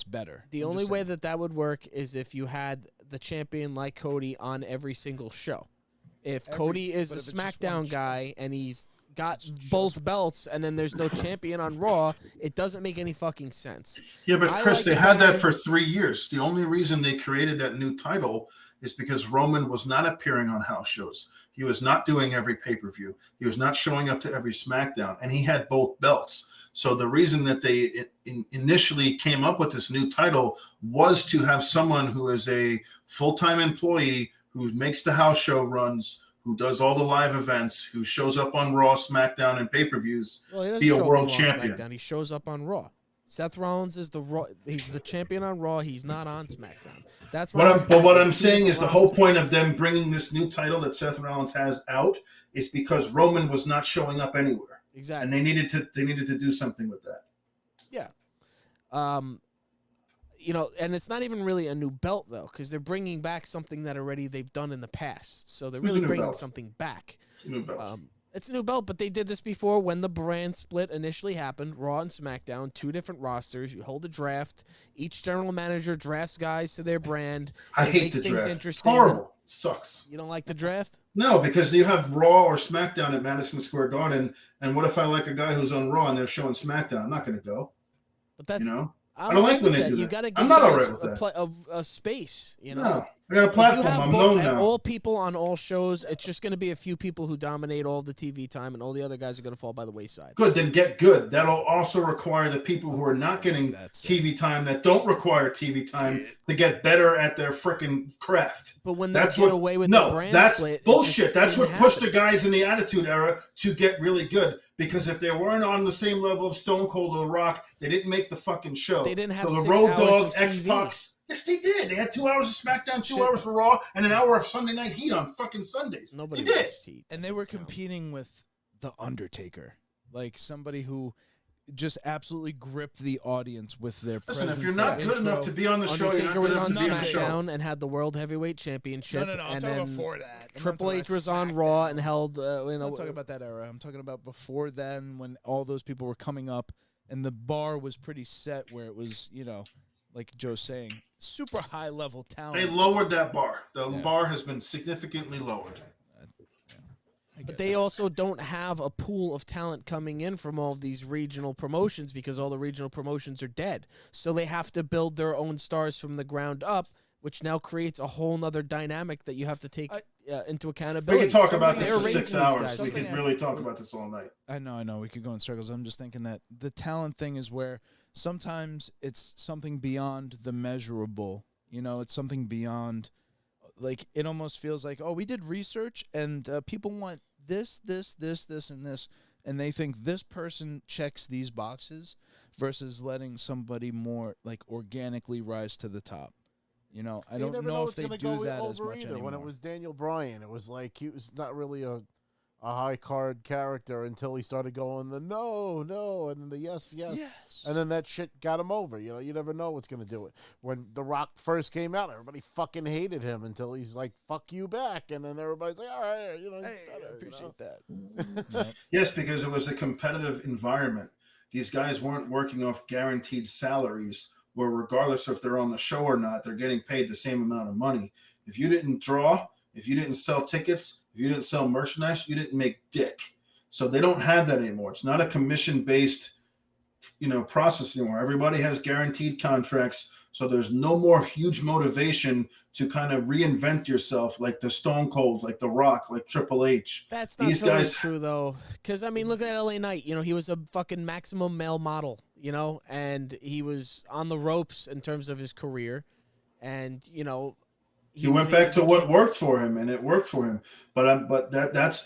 better. The only way that would work is if you had the champion like Cody on every single show. If Cody is a SmackDown guy and he's got both belts and then there's no champion on Raw, it doesn't make any fucking sense. Yeah, but Chris, they had that for 3 years. The only reason they created that new title is because Roman was not appearing on house shows. He was not doing every pay-per-view. He was not showing up to every SmackDown, and he had both belts. So the reason that they initially came up with this new title was to have someone who is a full-time employee who makes the house show runs, who does all the live events, who shows up on Raw, SmackDown, and pay-per-views, be a world champion. He shows up on Raw. Seth Rollins is he's the champion on Raw. He's not on SmackDown. That's what I'm saying is the whole point of them bringing this new title that Seth Rollins has out is because Roman was not showing up anywhere. Exactly. And they needed to do something with that. Yeah. And it's not even really a new belt, though, because they're bringing back something that already they've done in the past. So they're really bringing something back. It's a new belt, but they did this before when the brand split initially happened. Raw and SmackDown, 2 different rosters. You hold a draft. Each general manager drafts guys to their brand. I hate the draft. Interesting. Horrible. Sucks. You don't like the draft? No, because you have Raw or SmackDown at Madison Square Garden, and what if I like a guy who's on Raw and they're showing SmackDown? I'm not going to go. But that's, I don't like when they do that. You got to give I'm not all right with that. A space, No, I got a platform. I'm known now. All people on all shows, it's just going to be a few people who dominate all the TV time, and all the other guys are going to fall by the wayside. Good, then get good. That'll also require the people who are not getting TV time, that don't require TV time, to get better at their freaking craft. But when they get away with the brand split, bullshit. That's what pushed the guys in the Attitude Era to get really good. Because if they weren't on the same level of Stone Cold or The Rock, they didn't make the fucking show. They didn't have so the 6 Road hours Dogg, of X-Pac, Yes, they did. They had 2 hours of SmackDown, 2 Shit. hours for Raw, and an hour of Sunday Night Heat on fucking Sundays. Nobody they did. watched Heat. And they were competing with The Undertaker, like somebody who just absolutely gripped the audience with their Listen, presence. if you're not their good intro. enough to be on the show, you're not Undertaker good was enough on to be on the show. SmackDown and had the World Heavyweight Championship. No, I'm and talking then before that. I'm Triple not talking H about was on SmackDown. Raw and held. I'm not talking about that era. I'm talking about before then, when all those people were coming up, and the bar was pretty set, where it was, like Joe's saying, super high level talent. They lowered that bar. The Yeah. bar has been significantly lowered. But they also don't have a pool of talent coming in from all of these regional promotions because all the regional promotions are dead. So they have to build their own stars from the ground up, which now creates a whole nother dynamic that you have to take into We accountability. could talk about They're this for raising 6 these hours. guys. We could really talk about this all night. I know. We could go in circles. I'm just thinking that the talent thing is where sometimes it's something beyond the measurable. It's something beyond, like, it almost feels like, oh, we did research and people want this, and this, and they think this person checks these boxes versus letting somebody more, like, organically rise to the top. I don't know if they do that as much either. anymore. When it was Daniel Bryan, it was like he was not really a high card character until he started going the no, and then the yes, and then that shit got him over. You never know what's gonna do it. When The Rock first came out, everybody fucking hated him until he's like, "Fuck you back," and then everybody's like, "All right, Hey, I appreciate that. Yes, because it was a competitive environment. These guys weren't working off guaranteed salaries, where regardless if they're on the show or not, they're getting paid the same amount of money. If you didn't draw, if you didn't sell tickets, if you didn't sell merchandise, you didn't make dick. So they don't have that anymore. It's not a commission-based, process anymore. Everybody has guaranteed contracts, so there's no more huge motivation to kind of reinvent yourself like the Stone Cold, like The Rock, like Triple H. That's not These totally guys- true, though. Because, look at LA Knight. He was a fucking maximum male model, and he was on the ropes in terms of his career. And, He went back to what worked for him, and it worked for him. But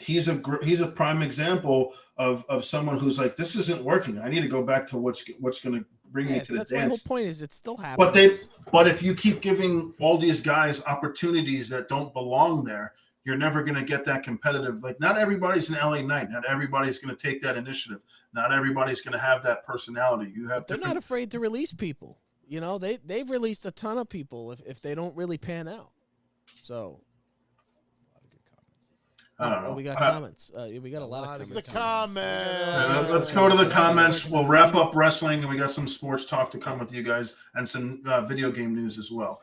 he's a prime example of someone who's like, this isn't working. I need to go back to what's going to bring me to the that's dance. my whole point. Is it still happens? But if you keep giving all these guys opportunities that don't belong there, you're never going to get that competitive. Like, not everybody's an LA Knight. Not everybody's going to take that initiative. Not everybody's going to have that personality. You have. They're not afraid to release people. They've released a ton of people if they don't really pan out. So, I don't know. we got comments. We got a lot of comments. The comments. Let's go to the comments. We'll wrap up wrestling, and we got some sports talk to come with you guys, and some video game news as well.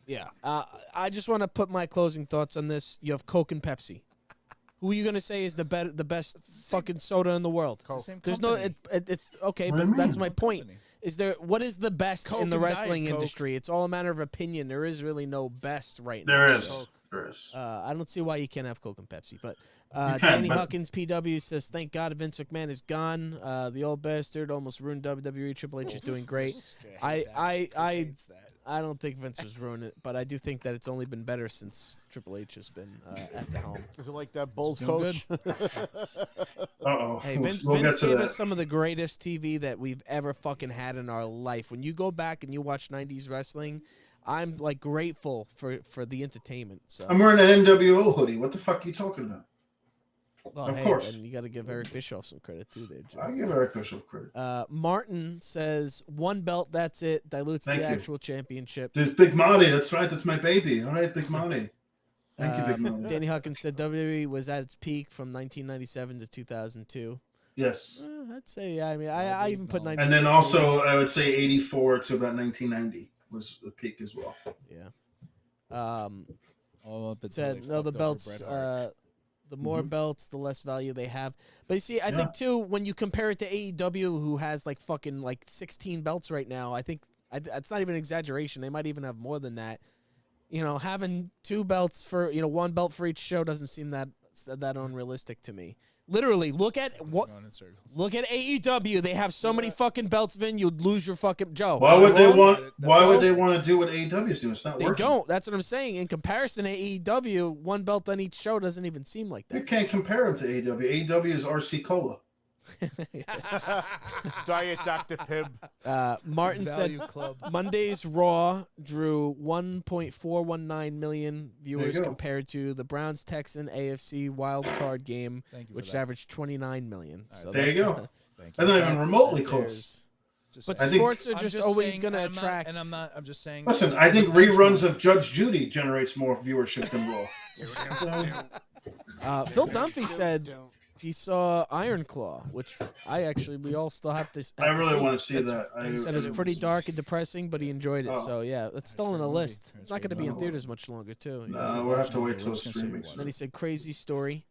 Yeah. I just want to put my closing thoughts on this. You have Coke and Pepsi. Who are you gonna say is the best fucking soda in the world? There's no. It's okay, What do but you that's mean? my point. What is the best Coke in the and Diet wrestling Coke. industry? It's all a matter of opinion. There is really no best right There now. is. So, There is. I don't see why you can't have Coke and Pepsi. But You can, Danny but- Huckins PW says, "Thank God Vince McMahon is gone. The old bastard almost ruined WWE. Triple H is doing great. I don't think Vince was ruining it, but I do think that it's only been better since Triple H has been at the helm. Is it like that Bulls Doing coach? Uh-oh. Hey, We'll Vince get to gave that. us some of the greatest TV that we've ever fucking had in our life. When you go back and you watch 90s wrestling, I'm like grateful for the entertainment. So I'm wearing an NWO hoodie. What the fuck are you talking about? well, of hey, course. and you got to give Eric Bischoff some credit too, there. Joe. I give Eric Bischoff credit. Martin says one belt, that's it. Dilutes Thank the you. actual championship. There's Big Marty. That's right. That's my baby. All right, Big Marty. Thank you, Big Marty. Danny Huckins said WWE was at its peak from 1997 to 2002. Yes. I'd say, yeah. I mean, I even put 96. And then also, I would say 84 to about 1990 was the peak as well. Yeah. All up until Said they no, the fucked over belts. Bret Hart. The more belts, the less value they have. But you see, I think too, when you compare it to AEW, who has like fucking like 16 belts right now, I think it's not even an exaggeration. They might even have more than that. Having two belts for one belt for each show doesn't seem that unrealistic to me. Literally, look at Going in circles. Look at AEW. They have so many fucking belts, Vin. You'd lose your fucking Joe. Why would they want? That's Why would all. they want to do what AEW's doing? It's not They working. don't. That's what I'm saying. In comparison to AEW, one belt on each show doesn't even seem like You that. can't compare them to AEW. AEW is RC Cola. Diet Dr. Pibb. Martin Value said Club. Monday's Raw drew 1.419 million viewers go. compared to the Browns-Texan AFC wild card game, Thank you for which that. averaged 29 million. So There you that's, go. Thank That's you. not even remotely that close. there's- Just But I saying. think- sports are I'm just just always saying, going to and I'm not- attract. and I'm just saying. Listen, to I think put a reruns benchmark. of Judge Judy generates more viewership than Raw. Phil Dunphy said he saw Iron Claw, which we all still have to. I really want to to see that. He said it was pretty dark and depressing, but he enjoyed it. Oh. So yeah, it's still on great the movie. list. It's not going to be in theaters much longer too. No, we'll have to wait till We're just gonna say streaming. we watch Then he said crazy story.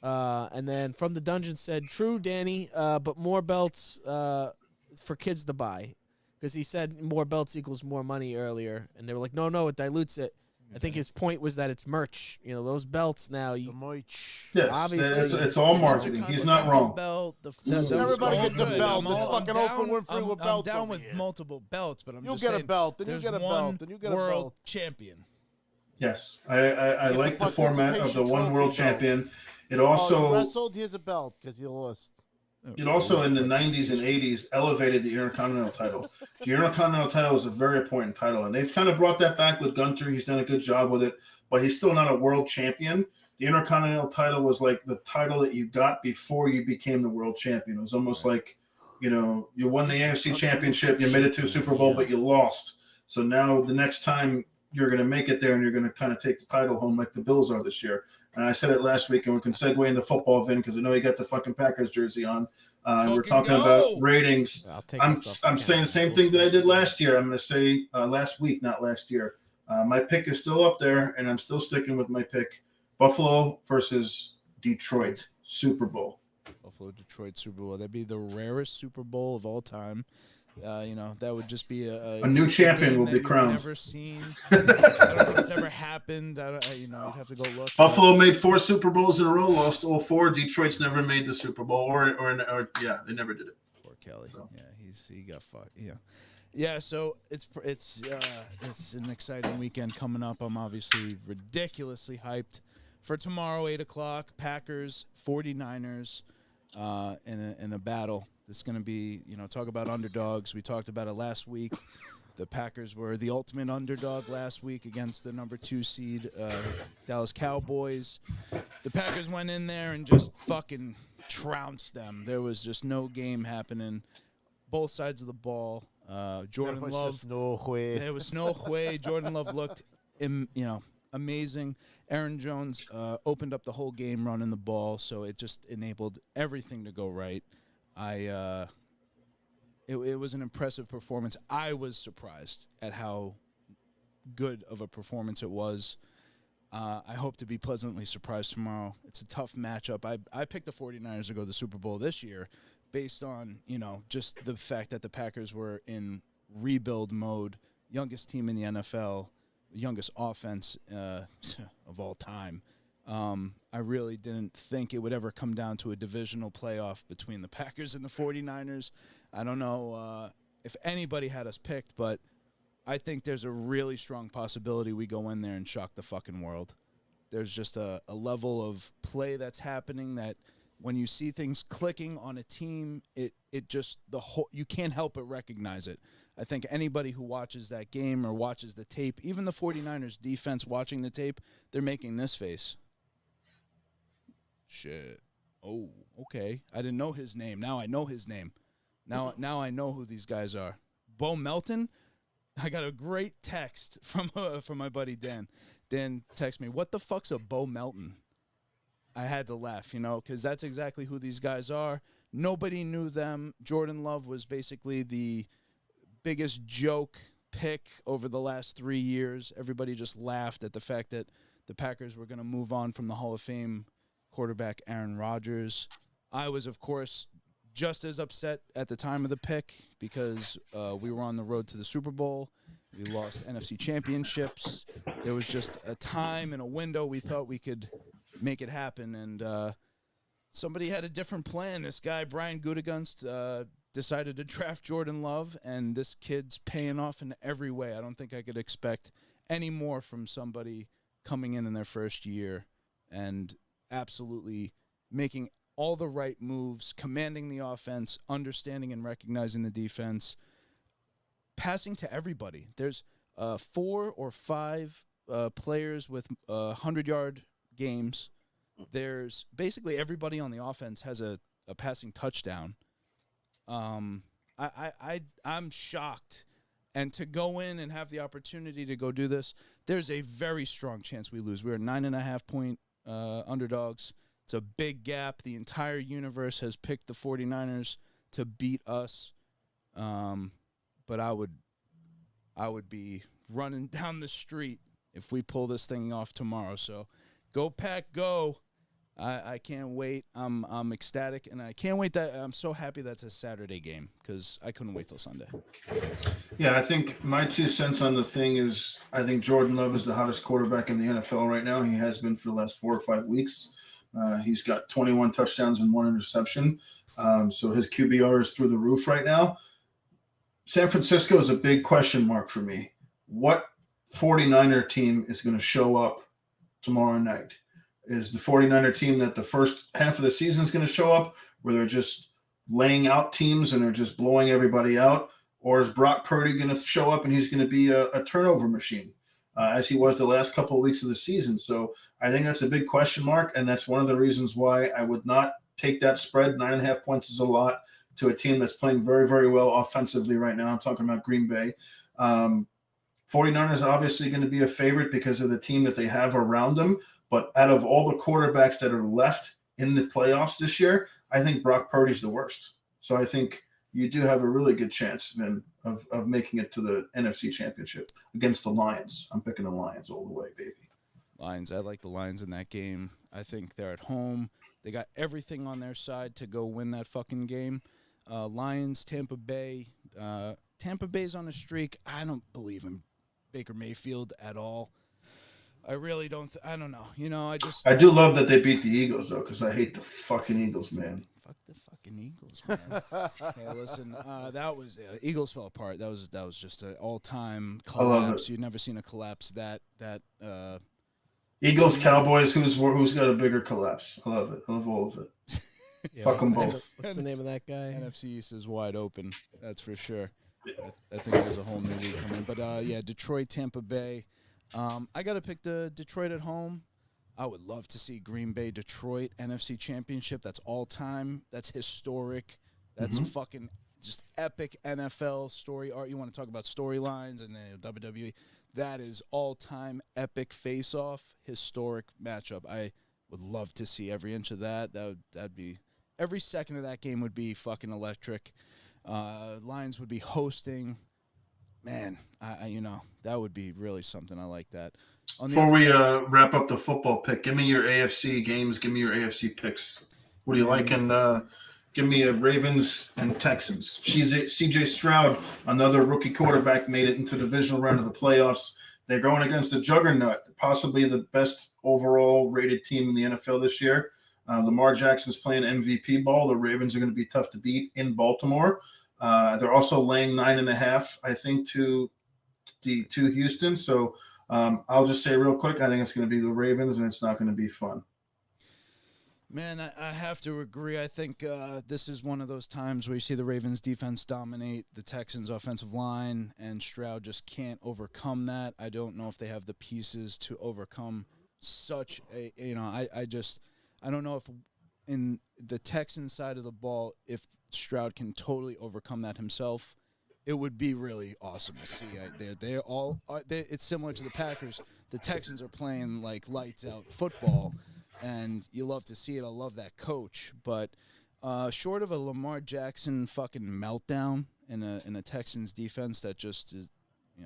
And then from the dungeon said, true, Danny, but more belts for kids to buy. Because he said more belts equals more money earlier. And they were like, no, it dilutes it. I think his point was that it's merch. You know, those belts now. The merch. Yes, Obviously. it's all marketing. He's not wrong. Belt, Everybody all gets a good. belt. I'm It's all- fucking I'm Oprah down- Winfrey with belts I'm down over with here. multiple belts, but I'm You'll just get a saying, belt, and you there's get a one belt, and you get a world belt. champion. Yes, I Get like the the format of the participation one world trophy belt. champion. It Oh, you also wrestled. Here's a belt because you lost. It also in the 90s and 80s elevated the Intercontinental title. The Intercontinental title is a very important title, and they've kind of brought that back with Gunther. He's done a good job with it, but he's still not a world champion. The Intercontinental title was like the title that you got before you became the world champion. It was almost like, you won the AFC championship, you made it to a Super Bowl, but you lost. So now the next time you're going to make it there and you're going to kind of take the title home like the Bills are this year. And I said it last week, and we can segue into football, Vin, because I know you got the fucking Packers jersey on. And we're talking about ratings. I'll take I'm myself I'm to saying the count. same We'll thing that I smoke. did last year. I'm going to say last week, not last year. My pick is still up there, and I'm still sticking with my pick. Buffalo versus Detroit Super Bowl. Buffalo Detroit Super Bowl. That'd be the rarest Super Bowl of all time. That would just be a new champion game will that be you've crowned. Never seen. I don't think it's ever happened. You'd have to go look. Buffalo made 4 Super Bowls in a row, lost all 4. Detroit's never made the Super Bowl, or they never did it. Poor Kelly. So. Yeah, he got fucked. Yeah. So it's an exciting weekend coming up. I'm obviously ridiculously hyped for tomorrow, 8:00. Packers 49ers in a battle. This is going to be, talk about underdogs. We talked about it last week. The Packers were the ultimate underdog last week against the number 2 seed Dallas Cowboys. The Packers went in there and just fucking trounced them. There was just no game happening. Both sides of the ball. Jordan Love. No way. There was no way. Jordan Love looked, amazing. Aaron Jones opened up the whole game running the ball, so it just enabled everything to go right. It was an impressive performance. I was surprised at how good of a performance it was. I hope to be pleasantly surprised tomorrow. It's a tough matchup. I picked the 49ers to go to the Super Bowl this year based on, just the fact that the Packers were in rebuild mode, youngest team in the NFL, youngest offense of all time. I really didn't think it would ever come down to a divisional playoff between the Packers and the 49ers. I don't know if anybody had us picked, but I think there's a really strong possibility we go in there and shock the fucking world. There's just a level of play that's happening that when you see things clicking on a team, it just you can't help but recognize it. I think anybody who watches that game or watches the tape, even the 49ers defense watching the tape, they're making this face. Shit. Oh, okay. I didn't know his name. Now I know his name. Now I know who these guys are. Bo Melton. I got a great text from my buddy Dan. Dan texted me, "What the fuck's a Bo Melton?" I had to laugh, because that's exactly who these guys are. Nobody knew them. Jordan Love was basically the biggest joke pick over the last 3 years. Everybody just laughed at the fact that the Packers were going to move on from the Hall of Fame quarterback Aaron Rodgers. I was, of course, just as upset at the time of the pick because we were on the road to the Super Bowl. We lost NFC championships. There was just a time and a window we thought we could make it happen, and somebody had a different plan. This guy, Brian Gutekunst, decided to draft Jordan Love, and this kid's paying off in every way. I don't think I could expect any more from somebody coming in their first year and absolutely making all the right moves, commanding the offense, understanding and recognizing the defense, passing to everybody. There's 4 or 5 players with 100-yard games. There's basically everybody on the offense has a passing touchdown. I'm shocked. And to go in and have the opportunity to go do this, there's a very strong chance we lose. We're 9.5-point underdogs. It's a big gap. The entire universe has picked the 49ers to beat us. But I would be running down the street if we pull this thing off tomorrow. So go Pack, go. I can't wait. I'm ecstatic, and I can't wait that I'm so happy that's a Saturday game because I couldn't wait till Sunday. Yeah, I think my 2 cents on the thing is I think Jordan Love is the hottest quarterback in the NFL right now. He has been for the last 4 or 5 weeks. He's got 21 touchdowns and 1 interception. So his QBR is through the roof right now. San Francisco is a big question mark for me. What 49er team is going to show up tomorrow night? Is the 49er team that the first half of the season is going to show up where they're just laying out teams and they're just blowing everybody out? Or is Brock Purdy going to show up and he's going to be a turnover machine as he was the last couple of weeks of the season? So I think that's a big question mark, and that's one of the reasons why I would not take that spread. 9.5 points is a lot to a team that's playing very, very well offensively right now. I'm talking about Green Bay. 49ers obviously going to be a favorite because of the team that they have around them. But out of all the quarterbacks that are left in the playoffs this year, I think Brock Purdy's the worst. So I think you do have a really good chance, man, of making it to the NFC Championship against the Lions. I'm picking the Lions all the way, baby. Lions. I like the Lions in that game. I think they're at home. They got everything on their side to go win that fucking game. Lions, Tampa Bay. Tampa Bay's on a streak. I don't believe in Baker Mayfield at all. I really don't. I don't know. You know, I do love that they beat the Eagles, though, because I hate the fucking Eagles, man. Fuck the fucking Eagles, man. Hey, listen, that was Eagles fell apart. That was just an all-time collapse. You've never seen a collapse that Eagles, Cowboys. Who's got a bigger collapse? I love it. I love all of it. Yeah, Fuck them both. What's the name of that guy? NFC East is wide open. That's for sure. I think there's a whole new league coming. But yeah, Detroit, Tampa Bay. I got to pick the Detroit at home. I would love to see Green Bay, Detroit, NFC Championship. That's all-time. That's historic. That's fucking just epic NFL story art. You want to talk about storylines and WWE. That is all-time epic face-off, historic matchup. I would love to see every inch of that. That'd be every second of that game would be fucking electric. Lions would be hosting. Man, that would be really something. I like that. Before we wrap up the football pick, give me your AFC games. Give me your AFC picks. What do you like? And give me a Ravens and Texans. CJ Stroud, another rookie quarterback, made it into the divisional round of the playoffs. They're going against a juggernaut, possibly the best overall rated team in the NFL this year. Lamar Jackson's playing MVP ball. The Ravens are going to be tough to beat in Baltimore. They're also laying 9.5, I think, to Houston. So I'll just say real quick, I think it's going to be the Ravens, and it's not going to be fun. Man, I have to agree. I think this is one of those times where you see the Ravens defense dominate the Texans offensive line, and Stroud just can't overcome that. I don't know if they have the pieces to overcome such a, I don't know if in the Texans side of the ball, if Stroud can totally overcome that himself. It would be really awesome to see. It's similar to the Packers. The Texans are playing like lights out football, and you love to see it. I love that coach, but short of a Lamar Jackson fucking meltdown in a Texans defense that just is,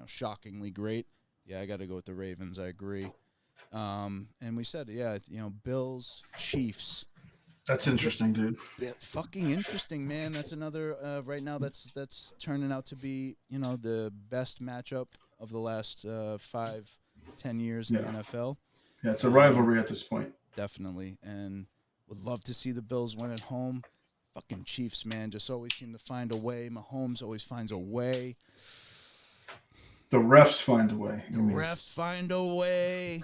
shockingly great. Yeah, I got to go with the Ravens. I agree. And we said, Bills, Chiefs. That's interesting, dude. Fucking interesting, man. That's another right now. That's turning out to be the best matchup of the last 5-10 years in the NFL. Yeah, it's a rivalry at this point. Definitely, and would love to see the Bills win at home. Fucking Chiefs, man, just always seem to find a way. Mahomes always finds a way. The refs find a way. The refs find a way.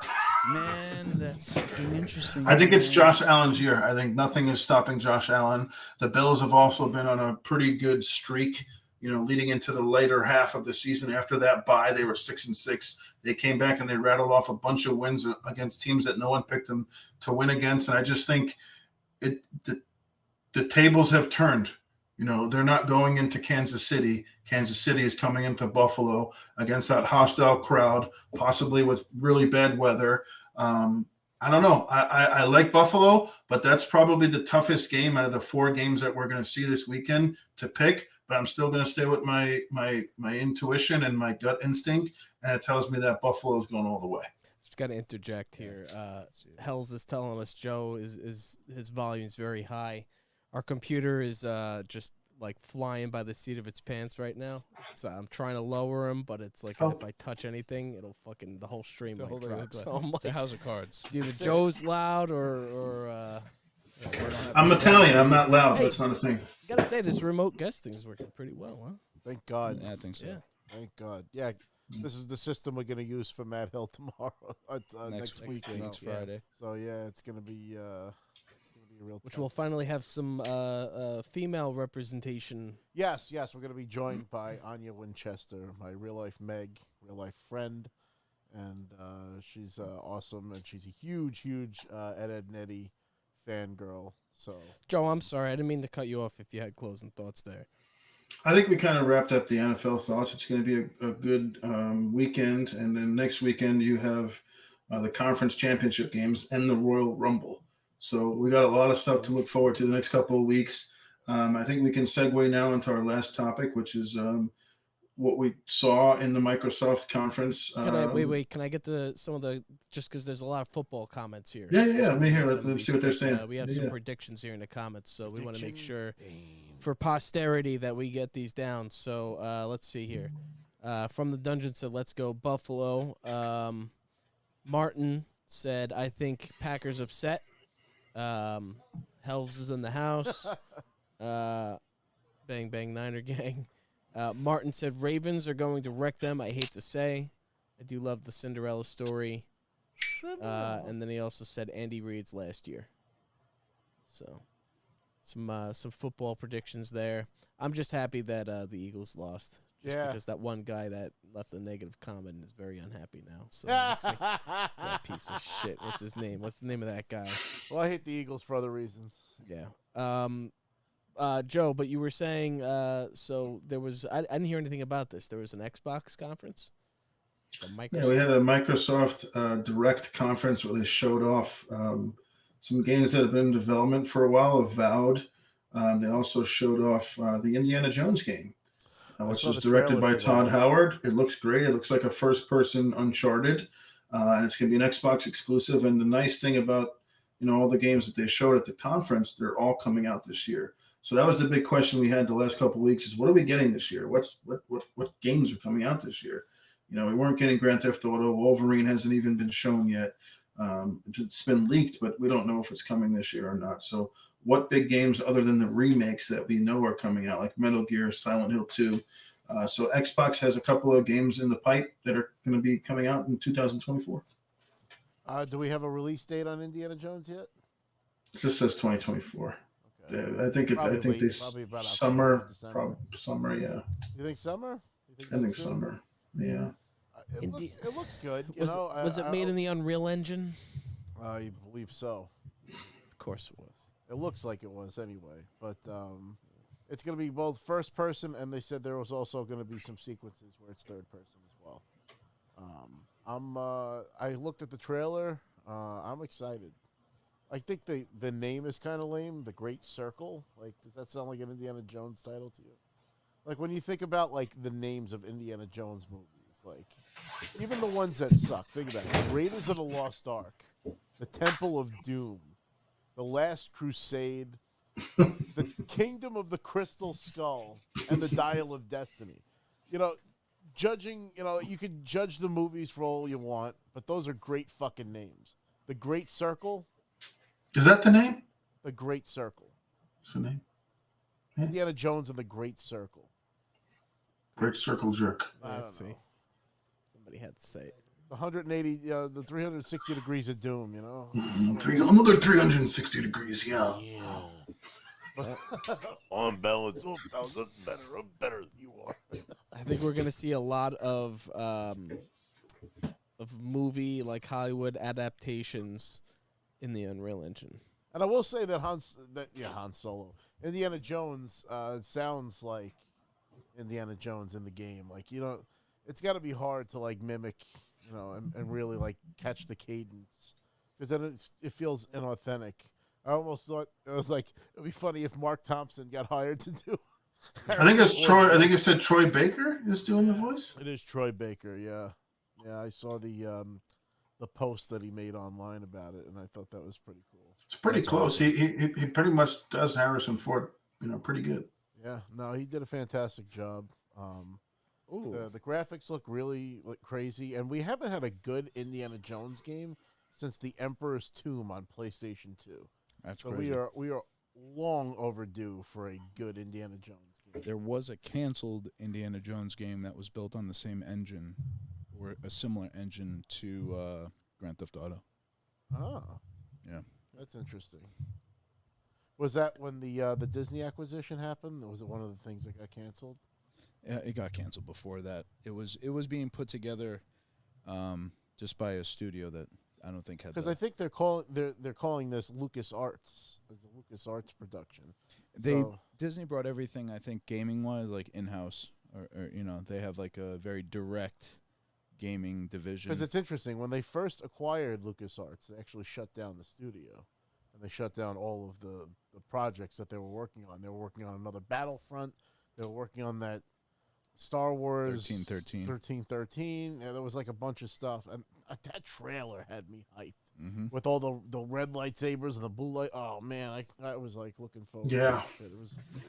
Man, that's fucking interesting. I think it's man. Josh Allen's year. I think nothing is stopping Josh Allen. The Bills have also been on a pretty good streak, leading into the later half of the season. After that bye, they were 6-6. They came back and they rattled off a bunch of wins against teams that no one picked them to win against. And I just think the tables have turned. They're not going into Kansas City. Kansas City is coming into Buffalo against that hostile crowd, possibly with really bad weather. I don't know. I like Buffalo, but that's probably the toughest game out of the 4 games that we're going to see this weekend to pick. But I'm still going to stay with my intuition and my gut instinct, and it tells me that Buffalo is going all the way. Just got to interject here. Hells is telling us Joe is his volume's very high. Our computer is just like flying by the seat of its pants right now. So I'm trying to lower him, but it's like if I touch anything, it'll fucking the whole stream might drop. So I'm It's a like, house of cards. it's either Joe's loud or I'm Italian. I'm not loud. Hey. That's not a thing. gotta say this remote guesting is working pretty well, huh? Thank God. Yeah, I think so. Yeah. Thank God. Yeah, this is the system we're going to use for Matt Hill tomorrow, next week. Next So, Friday. so yeah, it's going to be a real Which test. will finally have some female representation. Yes, we're going to be joined by Anya Winchester, my real life Meg, real life friend, and she's awesome, and she's a huge Ed Nettie fangirl. So Joe, I'm sorry, I didn't mean to cut you off if you had closing thoughts there. I think we kind of wrapped up the NFL thoughts. It's going to be a good weekend. And then next weekend, you have the conference championship games and the Royal Rumble. So we got a lot of stuff to look forward to the next couple of weeks. I think we can segue now into our last topic, which is what we saw in the Microsoft conference. Can I wait? Can I get to some of the just because there's a lot of football comments here? Yeah. So Let me hear. some Let's see what they're saying. we have Yeah, some yeah. predictions here in the comments, so we want to make Prediction sure for posterity that we get these down. So let's see here. From the dungeon said, "Let's go Buffalo." Martin said, "I think Packers upset." Hells is in the house. Bang bang Niner gang. Martin said Ravens are going to wreck them. I hate to say. I do love the Cinderella story. And then he also said Andy Reid's last year. So some football predictions there. I'm just happy that the Eagles lost. Just because that one guy that left a negative comment is very unhappy now. So that piece of shit. What's his name? What's the name of that guy? Well, I hate the Eagles for other reasons. Yeah. Joe, but you were saying so there was I didn't hear anything about this. There was an Xbox conference. Yeah, we had a Microsoft Direct conference where they showed off some games that have been in development for a while. Avowed. They also showed off the Indiana Jones game, which was directed by Todd Howard. It looks great. It looks like a first-person Uncharted, and it's going to be an Xbox exclusive. And the nice thing about all the games that they showed at the conference, they're all coming out this year. So that was the big question we had the last couple of weeks: is what are we getting this year? What games are coming out this year? We weren't getting Grand Theft Auto. Wolverine hasn't even been shown yet. It's been leaked, but we don't know if it's coming this year or not. So what big games other than the remakes that we know are coming out, like Metal Gear, Silent Hill 2? So Xbox has a couple of games in the pipe that are going to be coming out in 2024. Do we have a release date on Indiana Jones yet? It just says 2024. Okay. I think Probably about summer, October, probably summer. Yeah, You think summer? I think summer. Yeah. It looks good. Was it made in the Unreal Engine? I believe so. Of course it was. It looks like it was anyway, but it's going to be both first person, and they said there was also going to be some sequences where it's third person as well. I looked at the trailer. I'm excited. I think the name is kind of lame. The Great Circle. Like, does that sound like an Indiana Jones title to you? Like when you think about like the names of Indiana Jones movies, like even the ones that suck. Think about it: Raiders of the Lost Ark, The Temple of Doom, The Last Crusade, The Kingdom of the Crystal Skull, and The Dial of Destiny. Judging, you can judge the movies for all you want, but those are great fucking names. The Great Circle. Is that the name? The Great Circle. What's the name? Indiana Jones and the Great Circle. Great Circle Jerk. I don't Let's see. know. Somebody had to say it. 180, the 360 degrees of doom. You know. Another 360 degrees. Yeah. I'm balanced. Oh, that's better. I'm better than you are. I think we're gonna see a lot of movie like Hollywood adaptations in the Unreal Engine. And I will say that Han Solo, Indiana Jones, sounds like Indiana Jones in the game. Like, it's got to be hard to like mimic, and really like catch the cadence, because then it feels inauthentic. I almost thought it was like it'd be funny if Mark Thompson got hired to do. I think it's Troy. I think it said Troy Baker is doing the voice. It is Troy Baker. Yeah. I saw the post that he made online about it, and I thought that was pretty cool. It's pretty close. Awesome. He pretty much does Harrison Ford, pretty good. Yeah, no, he did a fantastic job. The graphics look really crazy, and we haven't had a good Indiana Jones game since The Emperor's Tomb on PlayStation 2. That's so crazy. we are long overdue for a good Indiana Jones game. There was a canceled Indiana Jones game that was built on the same engine, or a similar engine to Grand Theft Auto. Oh, yeah, that's interesting. Was that when the Disney acquisition happened? Was it one of the things that got canceled? Yeah, it got canceled before that. It was being put together just by a studio that I don't think had. Because I think they're calling this LucasArts. It's a LucasArts production. Disney brought everything, I think, gaming wise, like in house, or they have like a very direct gaming division. Because it's interesting, when they first acquired LucasArts, they actually shut down the studio, and they shut down all of the projects that they were working on. They were working on another Battlefront. They were working on that Star Wars 1313. Yeah, there was like a bunch of stuff, and that trailer had me hyped with all the red lightsabers and the blue light. Oh man, I was like looking forward. To that shit.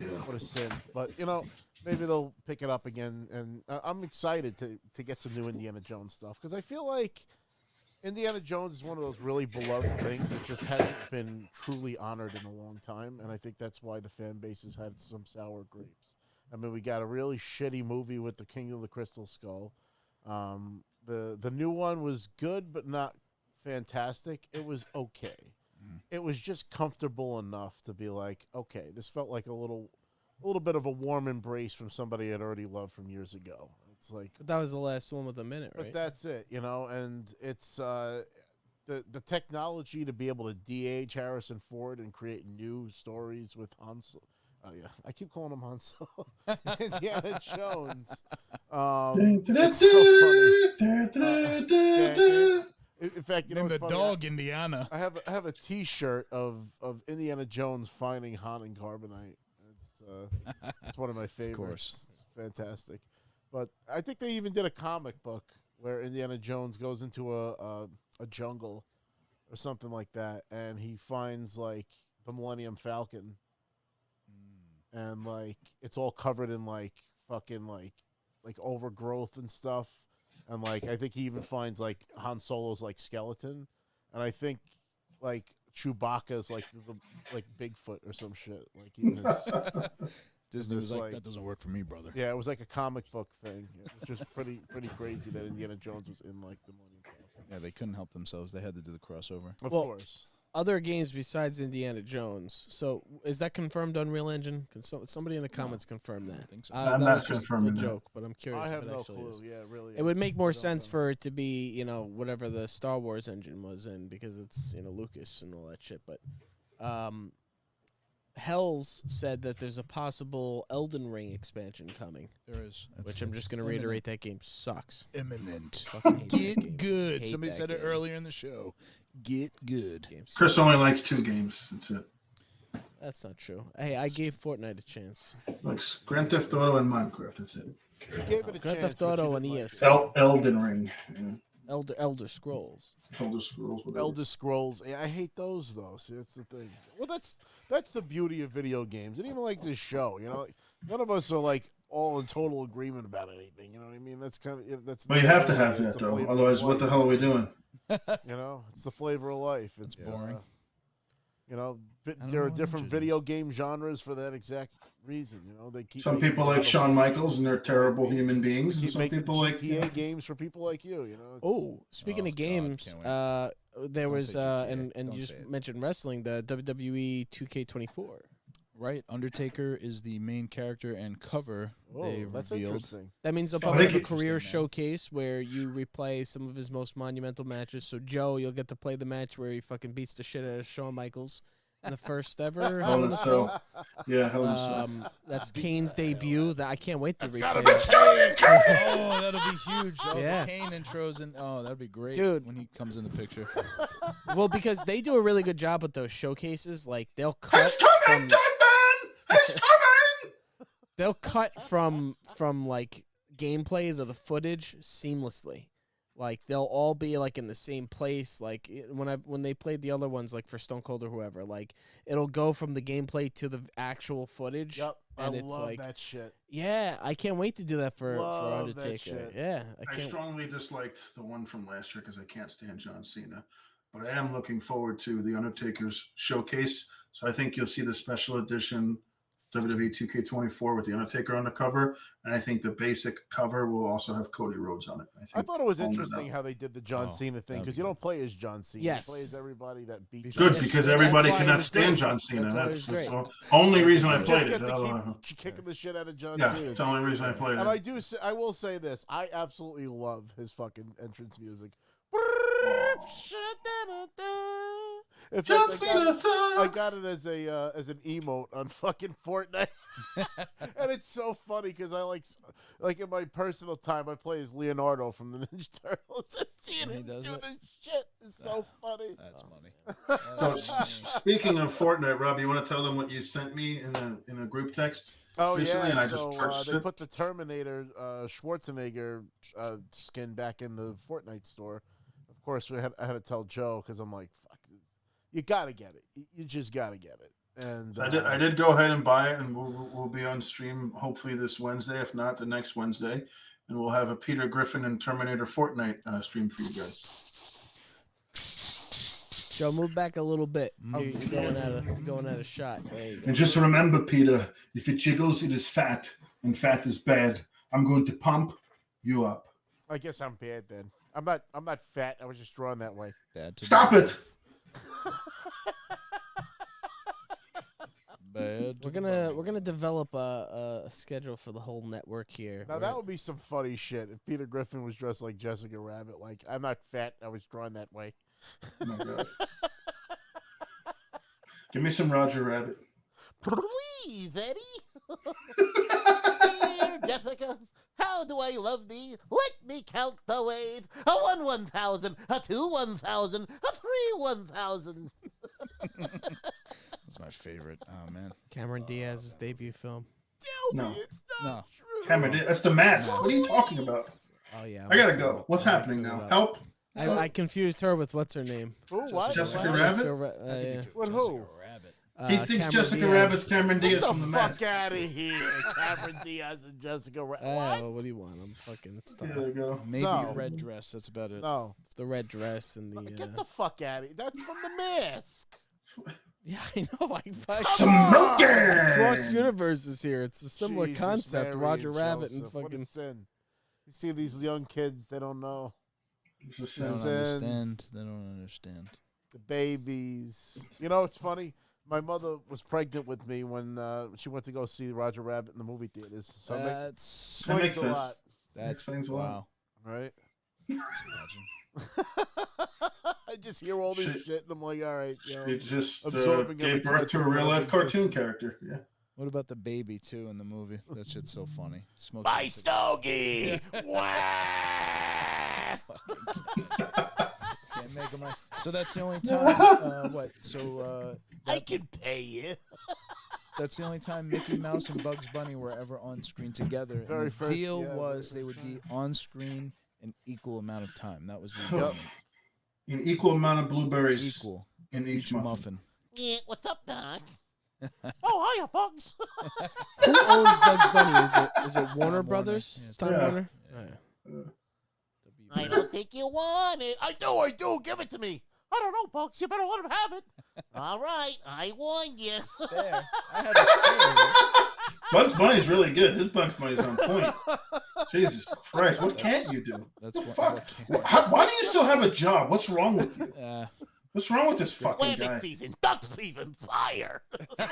It was what a sin, but maybe they'll pick it up again, and I'm excited to get some new Indiana Jones stuff, because I feel like Indiana Jones is one of those really beloved things that just hasn't been truly honored in a long time, and I think that's why the fan base has had some sour grapes. I mean, we got a really shitty movie with the King of the Crystal Skull. The new one was good, but not fantastic. It was okay. It was just comfortable enough to be like, okay, this felt like a little bit of a warm embrace from somebody I'd already loved from years ago. It's like, but that was the last one with a minute, right? But that's it, and it's the technology to be able to de-age Harrison Ford and create new stories with Han Solo. Oh yeah, I keep calling him Han Solo. Indiana Jones. It's so funny. In fact, name the dog Indiana. I have a T-shirt of Indiana Jones finding Han and Carbonite. It's one of my favorites. Of course. It's fantastic. But I think they even did a comic book where Indiana Jones goes into a jungle or something like that, and he finds like the Millennium Falcon. And like it's all covered in like fucking like overgrowth and stuff, and like I think he even finds like Han Solo's like skeleton, and I think like Chewbacca's like like Bigfoot or some shit. Like even Disney was like, that doesn't work for me, brother. Yeah, it was like a comic book thing, which was pretty crazy that Indiana Jones was in like the Millennium Falcon. Yeah, they couldn't help themselves. They had to do the crossover. Of course. Other games besides Indiana Jones. So is that confirmed Unreal Engine? Can somebody in the comments confirm that? I think so. I'm not confirming a joke, but I'm curious. I have if it no actually clue. is. Yeah, really. It would make more sense for it to be, whatever the Star Wars engine was in, because it's, Lucas and all that shit. But Hells said that there's a possible Elden Ring expansion coming. There is. Which I'm just going to reiterate, that game sucks. Imminent. Fucking hate that Get game. good. Hate Somebody that said it game. earlier in the show. Get good. Game sucks. Chris only likes 2 games. That's it. That's not true. Hey, I gave Fortnite a chance. Likes Grand Theft Auto and Minecraft. That's it. You gave it a Grand chance, Theft Auto but and you didn't ES. Elden Ring. Yeah. Elder Scrolls. Elder Scrolls. Whatever. Elder Scrolls. Yeah, I hate those though. See, that's the thing. Well, that's the beauty of video games, and even like this show. Like, none of us are like all in total agreement about anything. You know what I mean? That's kind of that's. Well, you have to have that though. Otherwise, what the hell are we doing? It's the flavor of life. It's boring. You know, don't there know are what different ninjas are. video game genres for that exact reason. You know, they keep Some making people a lot like of- Shawn Michaels, and they're terrible human beings. And keep some making people like GTA games for people like you. You know. It's, Oh, speaking Oh, of God, games, can't there Don't was say GTA. and Don't you just say it. mentioned wrestling, the WWE 2K24. Right, Undertaker is the main character and cover they that's revealed. interesting. That means they'll Fucking probably have a interesting, career man. showcase where you replay some of his most monumental matches. So Joe, you'll get to play the match where he fucking beats the shit out of Shawn Michaels in the first ever Hell Hell in in a a Cell. Cell. Yeah, Hell in a Cell. That's Kane's debut. That I can't wait to gotta replay be that. Oh, that'll be huge. Oh, Yeah. the Kane intros and that'll be great, Dude. when he comes in the picture. Well, because they do a really good job with those showcases. Like they'll cut It's coming, from Deadman! It's coming! they'll cut from like gameplay to the footage seamlessly. Like they'll all be like in the same place. Like when they played the other ones, like for Stone Cold or whoever, like it'll go from the gameplay to the actual footage. Yep, and I it's love like, that shit. yeah, I can't wait to do that for Love that Undertaker. shit. Yeah, I I can't. strongly disliked the one from last year because I can't stand John Cena. But I am looking forward to the Undertaker's showcase. So I think you'll see the special edition WWE 2K24 with the Undertaker on the cover, and I think the basic cover will also have Cody Rhodes on it. I thought it was I'll know interesting that. how they did the John Oh, Cena thing that'd because be you don't play as John Cena. Yes. You play as everybody that beats Good, Yes, because that's everybody why it cannot was stand great. John Cena. That's why it was great. the only reason I You played just it. get to keep kicking the shit out of John Yeah, Cena. it's the only reason I played And it. I will say this: I absolutely love his fucking entrance music. In John fact, Cena sucks. I got it as an emote on fucking Fortnite, and it's so funny because I like in my personal time I play as Leonardo from the Ninja Turtles, and seeing He him does do it? this shit is so funny. That's funny. So That's funny. speaking of Fortnite, Rob, you want to tell them what you sent me in a group text? Oh recently, and yeah, I just so purchased they it. put the Terminator Schwarzenegger skin back in the Fortnite store. Of course, I had to tell Joe because I'm like, fuck, you gotta get it. You just gotta get it. And So I did go ahead and buy it, and we'll be on stream hopefully this Wednesday, if not the next Wednesday, and we'll have a Peter Griffin and Terminator Fortnite stream for you guys. Joe, move back a little bit. Oh, You're going at a shot. There you go. And just remember, Peter, if it jiggles, it is fat, and fat is bad. I'm going to pump you up. I guess I'm bad then. I'm not fat. I was just drawn that way. Bad to Stop the it! Bad to We're gonna develop a schedule for the whole network here. Now that would be some funny shit if Peter Griffin was dressed like Jessica Rabbit. Like, I'm not fat. I was drawn that way. Oh my God. Give me some Roger Rabbit. Please, Eddie. Dear Jessica, how do I love thee? Let me count the ways. A 1 1,000, a 2 1,000, a 3 1,000. That's my favorite. Oh man. Cameron Diaz's debut film. Tell No. me it's No. not true. Cameron, that's the mask. What are you talking about? Oh yeah. I gotta mixing it go. up. What's I'm happening mixing it now? up. Help! I confused her with what's her name? Ooh, what? Jessica What? Rabbit? Yeah. What, who? Rabbit. He thinks Cameron Jessica Diaz. Rabbit's Cameron Get Diaz the from the fuck mask. out of here, Cameron Diaz and Jessica Rabbit. Well, what do you want? I'm fucking. It's There you go. Maybe No. a red dress. That's about it. No, It's the red dress and the. get the fuck out of here. That's from the mask. Yeah, I know. I Smoking! cross universes here. It's a similar Jesus, concept. Mary Roger and Rabbit Joseph. and What a fucking. sin. You see these young kids, they don't know. It's a They sin. don't Sin. understand. They don't understand. The babies. You know, it's funny. My mother was pregnant with me when she went to go see Roger Rabbit in the movie theaters. So it That's That makes a sense. lot, that's Explains a lot. wow. right? Just imagine. I just hear all this Shit. shit, and I'm like, all right, you know. It just Absorbing gave everything birth that's to a in real life existence. cartoon character. Yeah. What about the baby too in the movie? That shit's so funny. Smokes My a cigar. stogie! Wah! Can't make 'em right. So that's the only time. What? So I can pay you. that's the only time Mickey Mouse and Bugs Bunny were ever on screen together. And Very the first- deal yeah, was very they would first be on screen an equal amount of time. That was the Yep. agreement. An equal amount of blueberries Equal in each muffin. Yeah, what's up, Doc? Oh, hiya, Bugs. Who owns Bugs Bunny? Is it Warner Warner. Brothers? Yeah, it's Time Yeah. Warner. I don't think you want it. I do. Give it to me. I don't know, Bugs. You better let him have it. All right, I warned you. Spare. I have a spare. Bugs Bunny's really good. His Bugs Bunny's on point. Jesus Christ, what can't you do? That's the what- fuck? what Why do you still have a job? What's wrong with you? What's wrong with this fucking Webbing guy? season, duck season, fire. I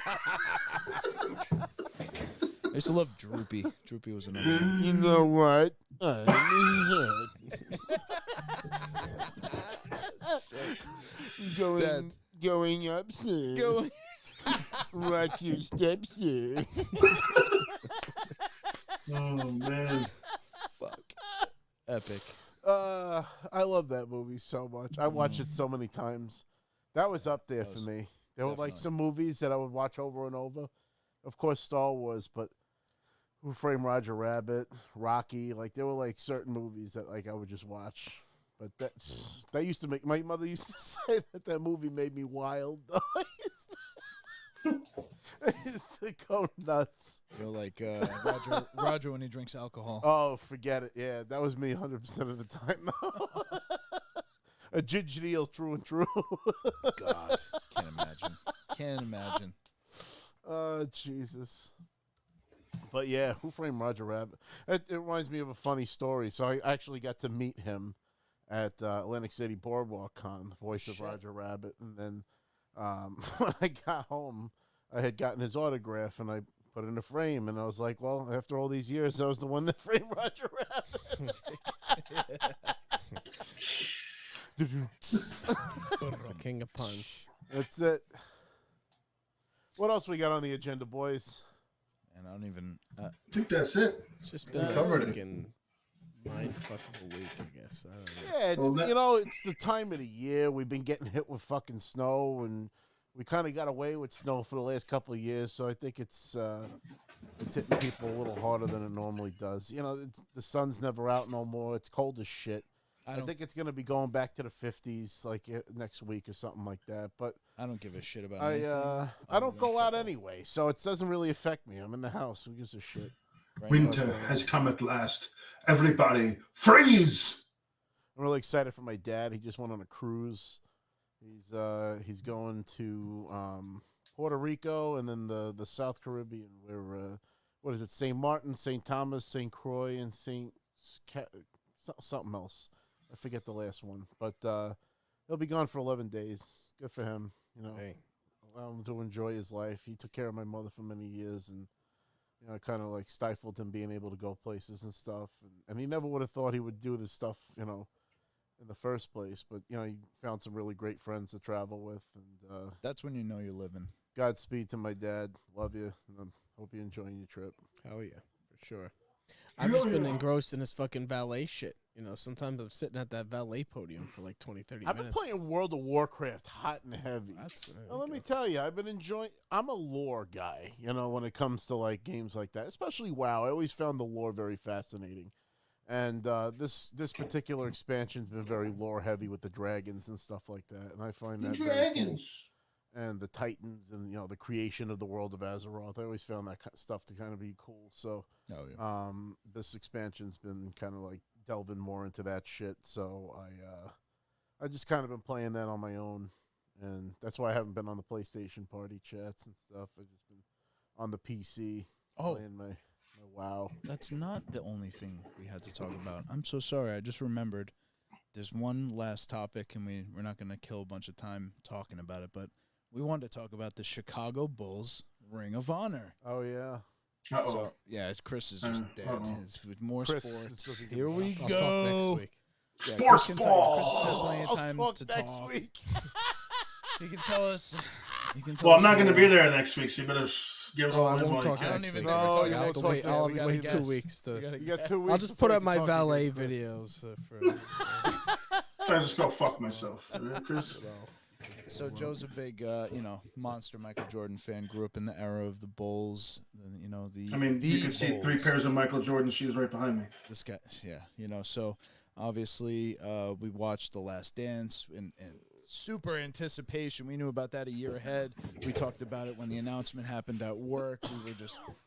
used to love Droopy. Droopy was another one. You know what? Dad. Going up, sir. Go. Watch your steps, sir. Oh man. Fuck. Epic. I love that movie so much. I watched it so many times. That was up there for me. There were like definitely. some movies that I would watch over and over. Of course, Star Wars, but Who Framed Roger Rabbit, Rocky. Like there were like certain movies that like I would just watch. But that used to make my mother used to say that movie made me wild. I used to go nuts. You're like Roger when he drinks alcohol. Oh, forget it. Yeah, that was me 100% of the time. A ginger eel, true and true. God, can't imagine. Can't imagine. Oh, Jesus. But yeah, Who Framed Roger Rabbit? It reminds me of a funny story. So I actually got to meet him at Atlantic City Boardwalk Con, the voice of Roger Rabbit. And then when I got home, I had gotten his autograph and I put it in a frame. And I was like, well, after all these years, I was the one that framed Roger Rabbit. The king of puns. That's it. What else we got on the agenda, boys? And I don't even. I think that's it. It's just been a covered it. fucking mind fuckable week, I guess. I don't know. Yeah, it's, Well, that- you know, it's the time of the year. We've been getting hit with fucking snow, and we kind of got away with snow for the last couple of years. So I think it's hitting people a little harder than it normally does. You know, the sun's never out no more. It's cold as shit. I think it's going to be going back to the 50s like next week or something like that. But I don't give a shit about anything. I don't go out anyway, so it doesn't really affect me. I'm in the house. Who gives a shit? Right Winter has come at last. Everybody, freeze! I'm really excited for my dad. He just went on a cruise. He's going to Puerto Rico and then the South Caribbean. Where what is it? St. Martin, St. Thomas, St. Croix, and something else. I forget the last one, but he'll be gone for 11 days. Good for him. You know, Hey. allow him to enjoy his life. He took care of my mother for many years, and you know, kind of like stifled him being able to go places and stuff. And he never would have thought he would do this stuff, you know, in the first place. But you know, he found some really great friends to travel with, and That's when you know you're living. Godspeed to my dad. Love you, and hope you're enjoying your trip. Hell yeah, for sure. I've just been engrossed in this fucking valet shit. You know, sometimes I'm sitting at that valet podium for like 20, 30 I've been minutes. playing World of Warcraft hot and heavy. Well, let me tell you, I've been enjoying. I'm a lore guy, you know, when it comes to like games like that, especially WoW. I always found the lore very fascinating, and this particular expansion's been very lore heavy with the dragons and stuff like that, and I find that very cool. Dragons. And the Titans and, you know, the creation of the world of Azeroth. I always found that stuff to kind of be cool. So Oh yeah. this expansion's been kind of like delving more into that shit. So I just kind of been playing that on my own, and that's why I haven't been on the PlayStation party chats and stuff. I've just been on the PC playing my WoW. That's not the only thing we had to talk about. I'm so sorry. I just remembered. There's one last topic, and we're not going to kill a bunch of time talking about it, but we wanted to talk about the Chicago Bulls Ring of Honor. Oh yeah. Uh-oh. So yeah, Chris is just dead. It's with more Chris sports. doesn't give Here a we I'll go. talk next week. Yeah, Sports Chris ball. Chris has plenty of time I'll to talk next talk. week. He can tell us. Well, I'm not going to be there next week, so you better give it all I in won't while talk you I can. don't even No, think we're talking you about won't the talk week. next I'll week. wait Guess. 2 weeks to. You got 2 weeks. I'll just before put you up can my talk valet again, Chris. videos for. So I just go fuck myself. Right, Chris? So Joe's a big, monster Michael Jordan fan. Grew up in the era of the Bulls. The I mean, you the can see 3 Bulls. pairs of Michael Jordan shoes right behind me. This guy, yeah, so obviously we watched The Last Dance and super anticipation. We knew about that a year ahead. We talked about it when the announcement happened at work.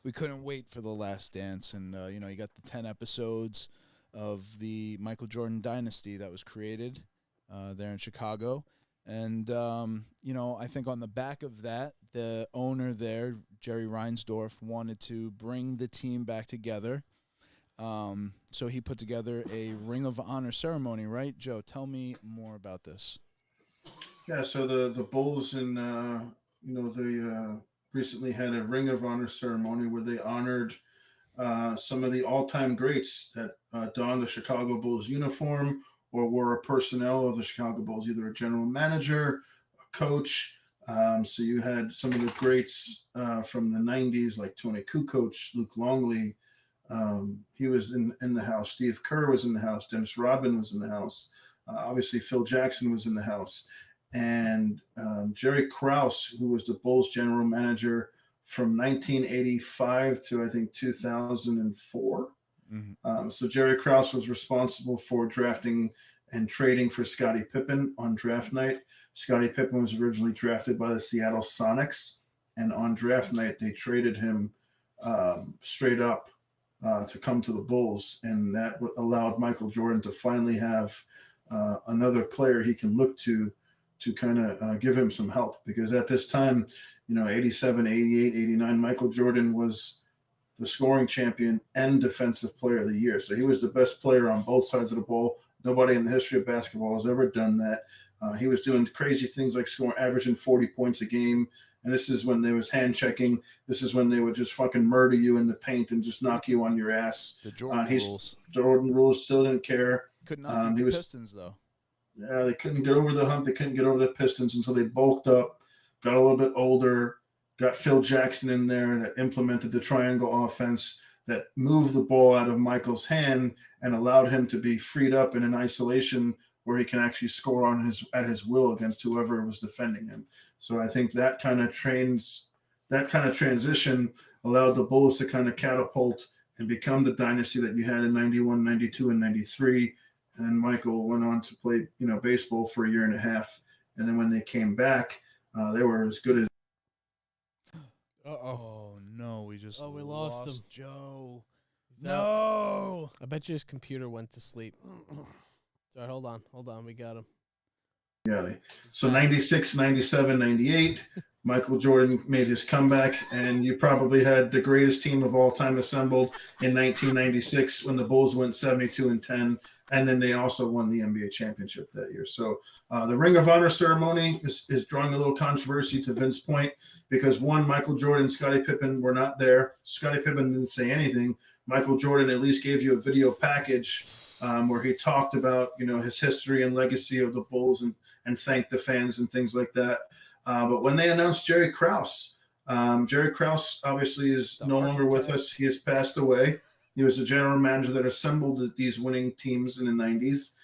We couldn't wait for The Last Dance, and you got the 10 episodes of the Michael Jordan dynasty that was created there in Chicago. And, I think on the back of that, the owner there, Jerry Reinsdorf, wanted to bring the team back together. So he put together a Ring of Honor ceremony, right? Joe, tell me more about this. Yeah, so the Bulls they recently had a Ring of Honor ceremony where they honored some of the all-time greats that donned the Chicago Bulls uniform or were a personnel of the Chicago Bulls, either a general manager, a coach. So you had some of the greats from the '90s, like Tony Kukoc, Luke Longley. He was in the house. Steve Kerr was in the house. Dennis Rodman was in the house. Obviously, Phil Jackson was in the house. And Jerry Krause, who was the Bulls general manager from 1985 to I think 2004. Mm-hmm. So Jerry Krause was responsible for drafting and trading for Scottie Pippen on draft night. Scottie Pippen was originally drafted by the Seattle Sonics, and on draft night they traded him straight up to come to the Bulls, and that allowed Michael Jordan to finally have another player he can look to kind of give him some help, because at this time, 87, 88, 89, Michael Jordan was the scoring champion and defensive player of the year. So he was the best player on both sides of the ball. Nobody in the history of basketball has ever done that. He was doing crazy things like averaging 40 points a game. And this is when there was hand checking. This is when they would just fucking murder you in the paint and just knock you on your ass. The Jordan rules. Jordan rules, still didn't care. Could not beat the Pistons, though. Yeah, they couldn't get over the hump. They couldn't get over the Pistons until they bulked up, got a little bit older, got Phil Jackson in there that implemented the triangle offense that moved the ball out of Michael's hand and allowed him to be freed up in an isolation where he can actually score at his will against whoever was defending him. So I think that kind of transition allowed the Bulls to kind of catapult and become the dynasty that you had in 91, 92, and 93. And Michael went on to play, baseball for a year and a half. And then when they came back, they were as good as. Oh no, we lost him. Joe. No. I bet you his computer went to sleep. Sorry, hold on. We got him. Yeah. So 96, 97, 98, Michael Jordan made his comeback, and you probably had the greatest team of all time assembled in 1996 when the Bulls went 72-10, and then they also won the NBA championship that year. So the Ring of Honor ceremony is drawing a little controversy, to Vince's point, because one, Michael Jordan and Scottie Pippen were not there. Scottie Pippen didn't say anything. Michael Jordan at least gave you a video package where he talked about, his history and legacy of the Bulls and thanked the fans and things like that. But when they announced Jerry Krause obviously is no longer with us. He has passed away. He was the general manager that assembled these winning teams in the 90s.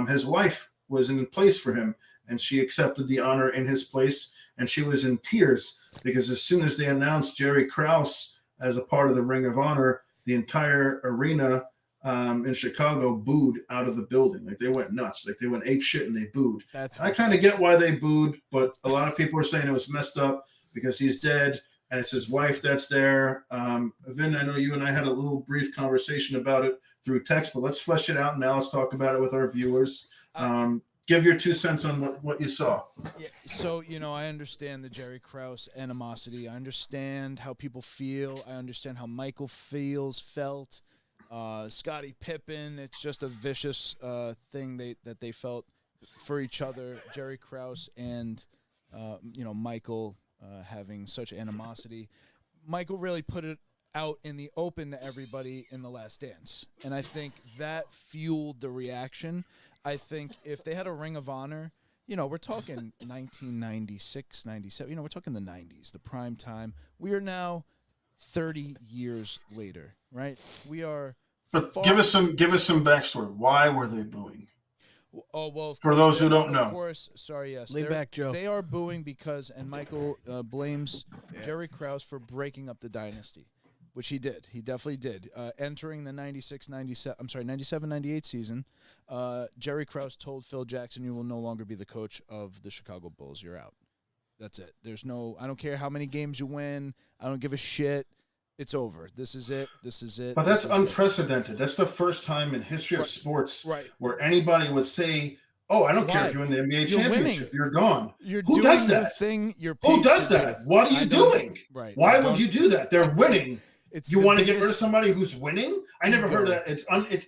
His wife was in place for him, and she accepted the honor in his place, and she was in tears because as soon as they announced Jerry Krause as a part of the Ring of Honor, the entire arena in Chicago booed out of the building. Like, they went nuts. Like, they went ape shit and they booed. I kind of get why they booed, but a lot of people are saying it was messed up because he's dead and it's his wife that's there. Vin, I know you and I had a little brief conversation about it through text, but let's flesh it out and now let's talk about it with our viewers. Give your 2 cents on what you saw. Yeah, so, I understand the Jerry Krause animosity. I understand how people feel. I understand how Michael felt. Scottie Pippen, it's just a vicious thing that they felt for each other. Jerry Krause and Michael having such animosity. Michael really put it out in the open to everybody in The Last Dance, and I think that fueled the reaction. I think if they had a Ring of Honor, we're talking 1996, 97. We're talking the 90s, the prime time. We are now 30 years later, right? We are. But give us some backstory. Why were they booing? Oh, well, for those who don't know. Of course, sorry, yes. Lean back, Joe. They are booing because, and Michael blames Jerry Krause for breaking up the dynasty, which he did. He definitely did. Entering the 97-98 season, Jerry Krause told Phil Jackson, "You will no longer be the coach of the Chicago Bulls. You're out. That's it. I don't care how many games you win. I don't give a shit. It's over. This is it. But that's unprecedented. That's the first time in history of sports where anybody would say, Oh, I don't care Why? if you win the NBA You're championship. winning. You're gone. You're Who doing does the that? thing you're Who paid does to that? do. What are I you don't- doing? Right. Why I would don't- you do that? They're winning. It's You the want to get rid of biggest somebody who's winning? I never heard ego. that.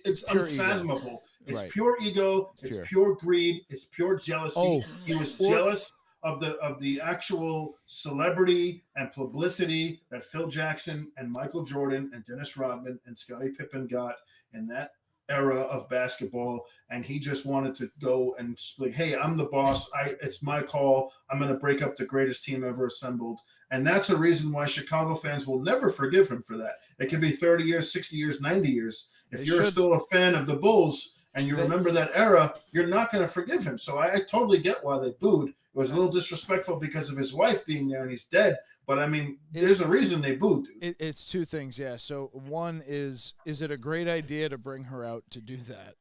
It's pure ego. unfathomable. It's Right. pure ego. It's pure greed. It's pure jealousy. Oh, He was or- jealous of the actual celebrity and publicity that Phil Jackson and Michael Jordan and Dennis Rodman and Scottie Pippen got in that era of basketball, and he just wanted to go and like, hey, I'm the boss. It's my call. I'm going to break up the greatest team ever assembled. And that's a reason why Chicago fans will never forgive him for that. It could be 30 years, 60 years, 90 years. If They you're should. still a fan of the Bulls and you remember that era, you're not going to forgive him. So I totally get why they booed. It was a little disrespectful because of his wife being there and he's dead. But I mean, there's a reason they booed, dude. It's two things, yeah. So one is it a great idea to bring her out to do that?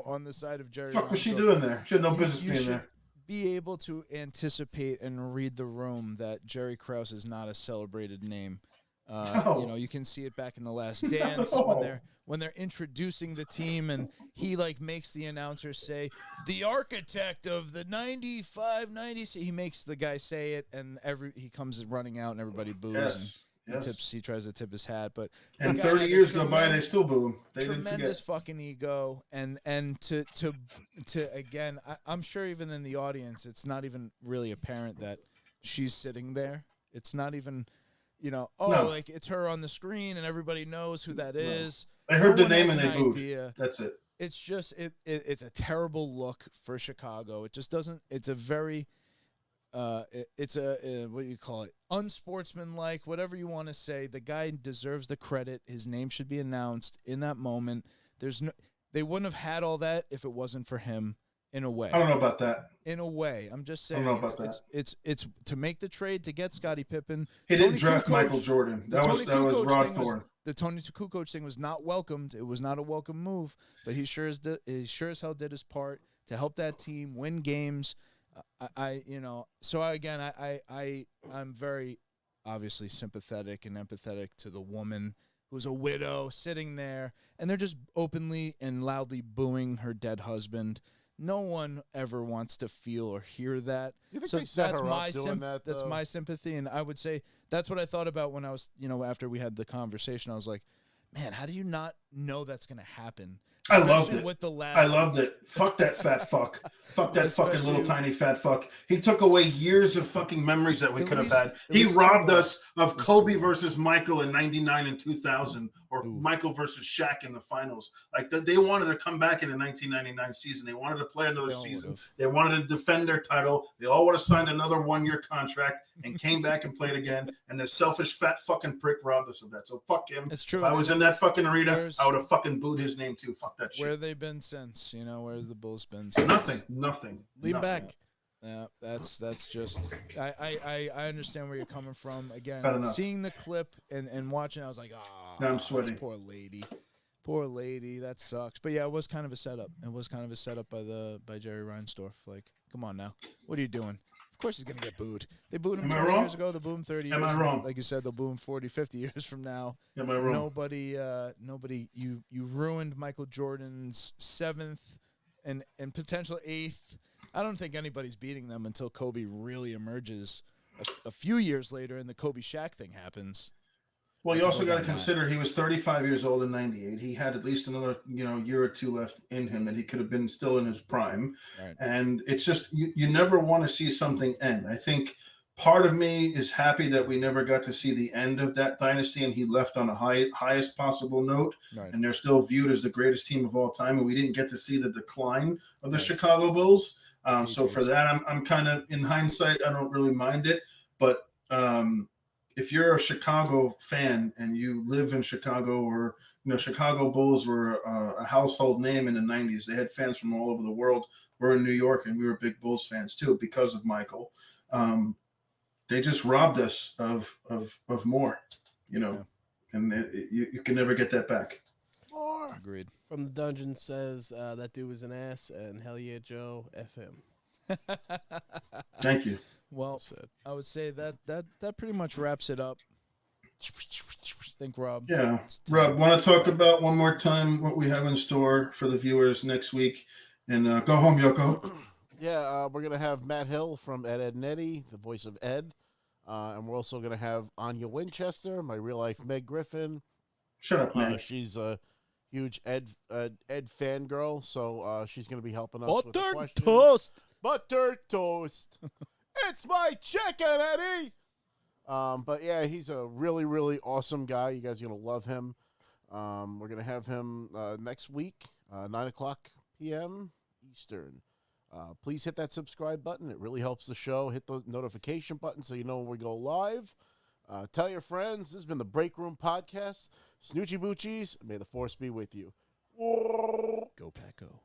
On the side of Jerry. What was she Reinsdorf? doing there? She had no business You being should there. be able to anticipate and read the room that Jerry Krause is not a celebrated name. No. You can see it back in The Last Dance No. when they're introducing the team and he makes the announcer say the architect of the 95 90. He makes the guy say it and he comes running out and everybody boos and he tries to tip his hat, but And the guy 30 had a years go by, they still boo him. They didn't tremendous forget. fucking ego and to again, I'm sure even in the audience it's not even really apparent that she's sitting there. It's not even No. like it's her on the screen and everybody knows who that is. They heard No the one name has and they an booed. idea. That's it. It's just it's a terrible look for Chicago. It just doesn't. It's a very it's a what do you call it? Unsportsmanlike, whatever you want to say. The guy deserves the credit. His name should be announced in that moment. They wouldn't have had all that if it wasn't for him. In a way, I don't know about that. in a way, I'm just saying. I don't know about that. It's to make the trade to get Scottie Pippen. He Tony didn't draft Kukoc- Michael Jordan. the That was Tony Kukoc Rod thing Thorne. The Tony Kukoc thing was not welcomed. It was not a welcome move, but he sure as hell did his part to help that team win games. I'm very obviously sympathetic and empathetic to the woman who's a widow sitting there, and they're just openly and loudly booing her dead husband. No one ever wants to feel or hear that. You think So they set that's her my up doing that, that's though? my sympathy, and I would say that's what I thought about when I was, after we had the conversation. I was like, man, how do you not know that's going to happen? I loved Especially it. With the last, I loved it. Fuck that fat fuck. Fuck that fucking little Especially- tiny fat fuck. He took away years of fucking memories that we At could have least- had. at He least robbed two more. us of At least Kobe two more. versus Michael in 99 and 2000, or Ooh. Michael versus Shaq in the finals. Like they wanted to come back in the 1999 season. They wanted to play another They all season. would've. They wanted to defend their title. They all would have signed another one-year contract and came back and played again. And the selfish fat fucking prick robbed us of that. So fuck him. It's true. If I was in that fucking arena, Where's- I would have fucking booed his name too. Fuck that shit. Where have they been since? Where's the Bulls been since? Nothing. Lean nothing. back. Yeah, that's just. I understand where you're coming from. Again, Fair enough. seeing the clip and watching, I was like, Now I'm sweating. Poor lady. That sucks. But yeah, it was kind of a setup. It was kind of a setup by Jerry Reinsdorf. Like, come on now, what are you doing? Of course he's gonna get booed. They booed him Am I 20 wrong? years ago. They'll boo him 30 years. Am I from- wrong? Like you said, they'll boo him 40, 50 years from now. Am I wrong? Nobody. You ruined Michael Jordan's 7th and potential 8th. I don't think anybody's beating them until Kobe really emerges a few years later and the Kobe Shaq thing happens. Well, you That's also about got to that. consider he was 35 years old in '98. He had at least another, year or two left in him, and he could have been still in his prime. Right. And it's just you never want to see something end. I think part of me is happy that we never got to see the end of that dynasty, and he left on a highest possible note. Right. And they're still viewed as the greatest team of all time, and we didn't get to see the decline of the Right. Chicago Bulls. So for Patriots. that, I'm kind of, in hindsight, I don't really mind it. But if you're a Chicago fan and you live in Chicago, or Chicago Bulls were a household name in the 90s. They had fans from all over the world. We're in New York, and we were big Bulls fans too because of Michael. They just robbed us of more, and you can never get that back. Agreed. From the dungeon says that dude was an ass, and hell yeah, Joe, F him. Thank you. Well, Said. I would say that pretty much wraps it up. Think, Rob. Yeah. It's time. Rob, want to talk about one more time what we have in store for the viewers next week? And go home, Yoko. Yeah, we're gonna have Matt Hill from Ed and Eddie, the voice of Ed, and we're also gonna have Anya Winchester, my real life Meg Griffin. Shut up, Meg. She's a huge Ed fangirl, so she's gonna be helping us with the Buttered questions. toast. Buttered toast. It's my chicken, Eddie. But yeah, he's a really, really awesome guy. You guys are gonna love him. We're gonna have him next week, 9:00 p.m. Eastern. Please hit that subscribe button. It really helps the show. Hit the notification button so you know when we go live. Tell your friends. This has been the Break Room Podcast. Snoochie Boochies, may the force be with you. Go Paco.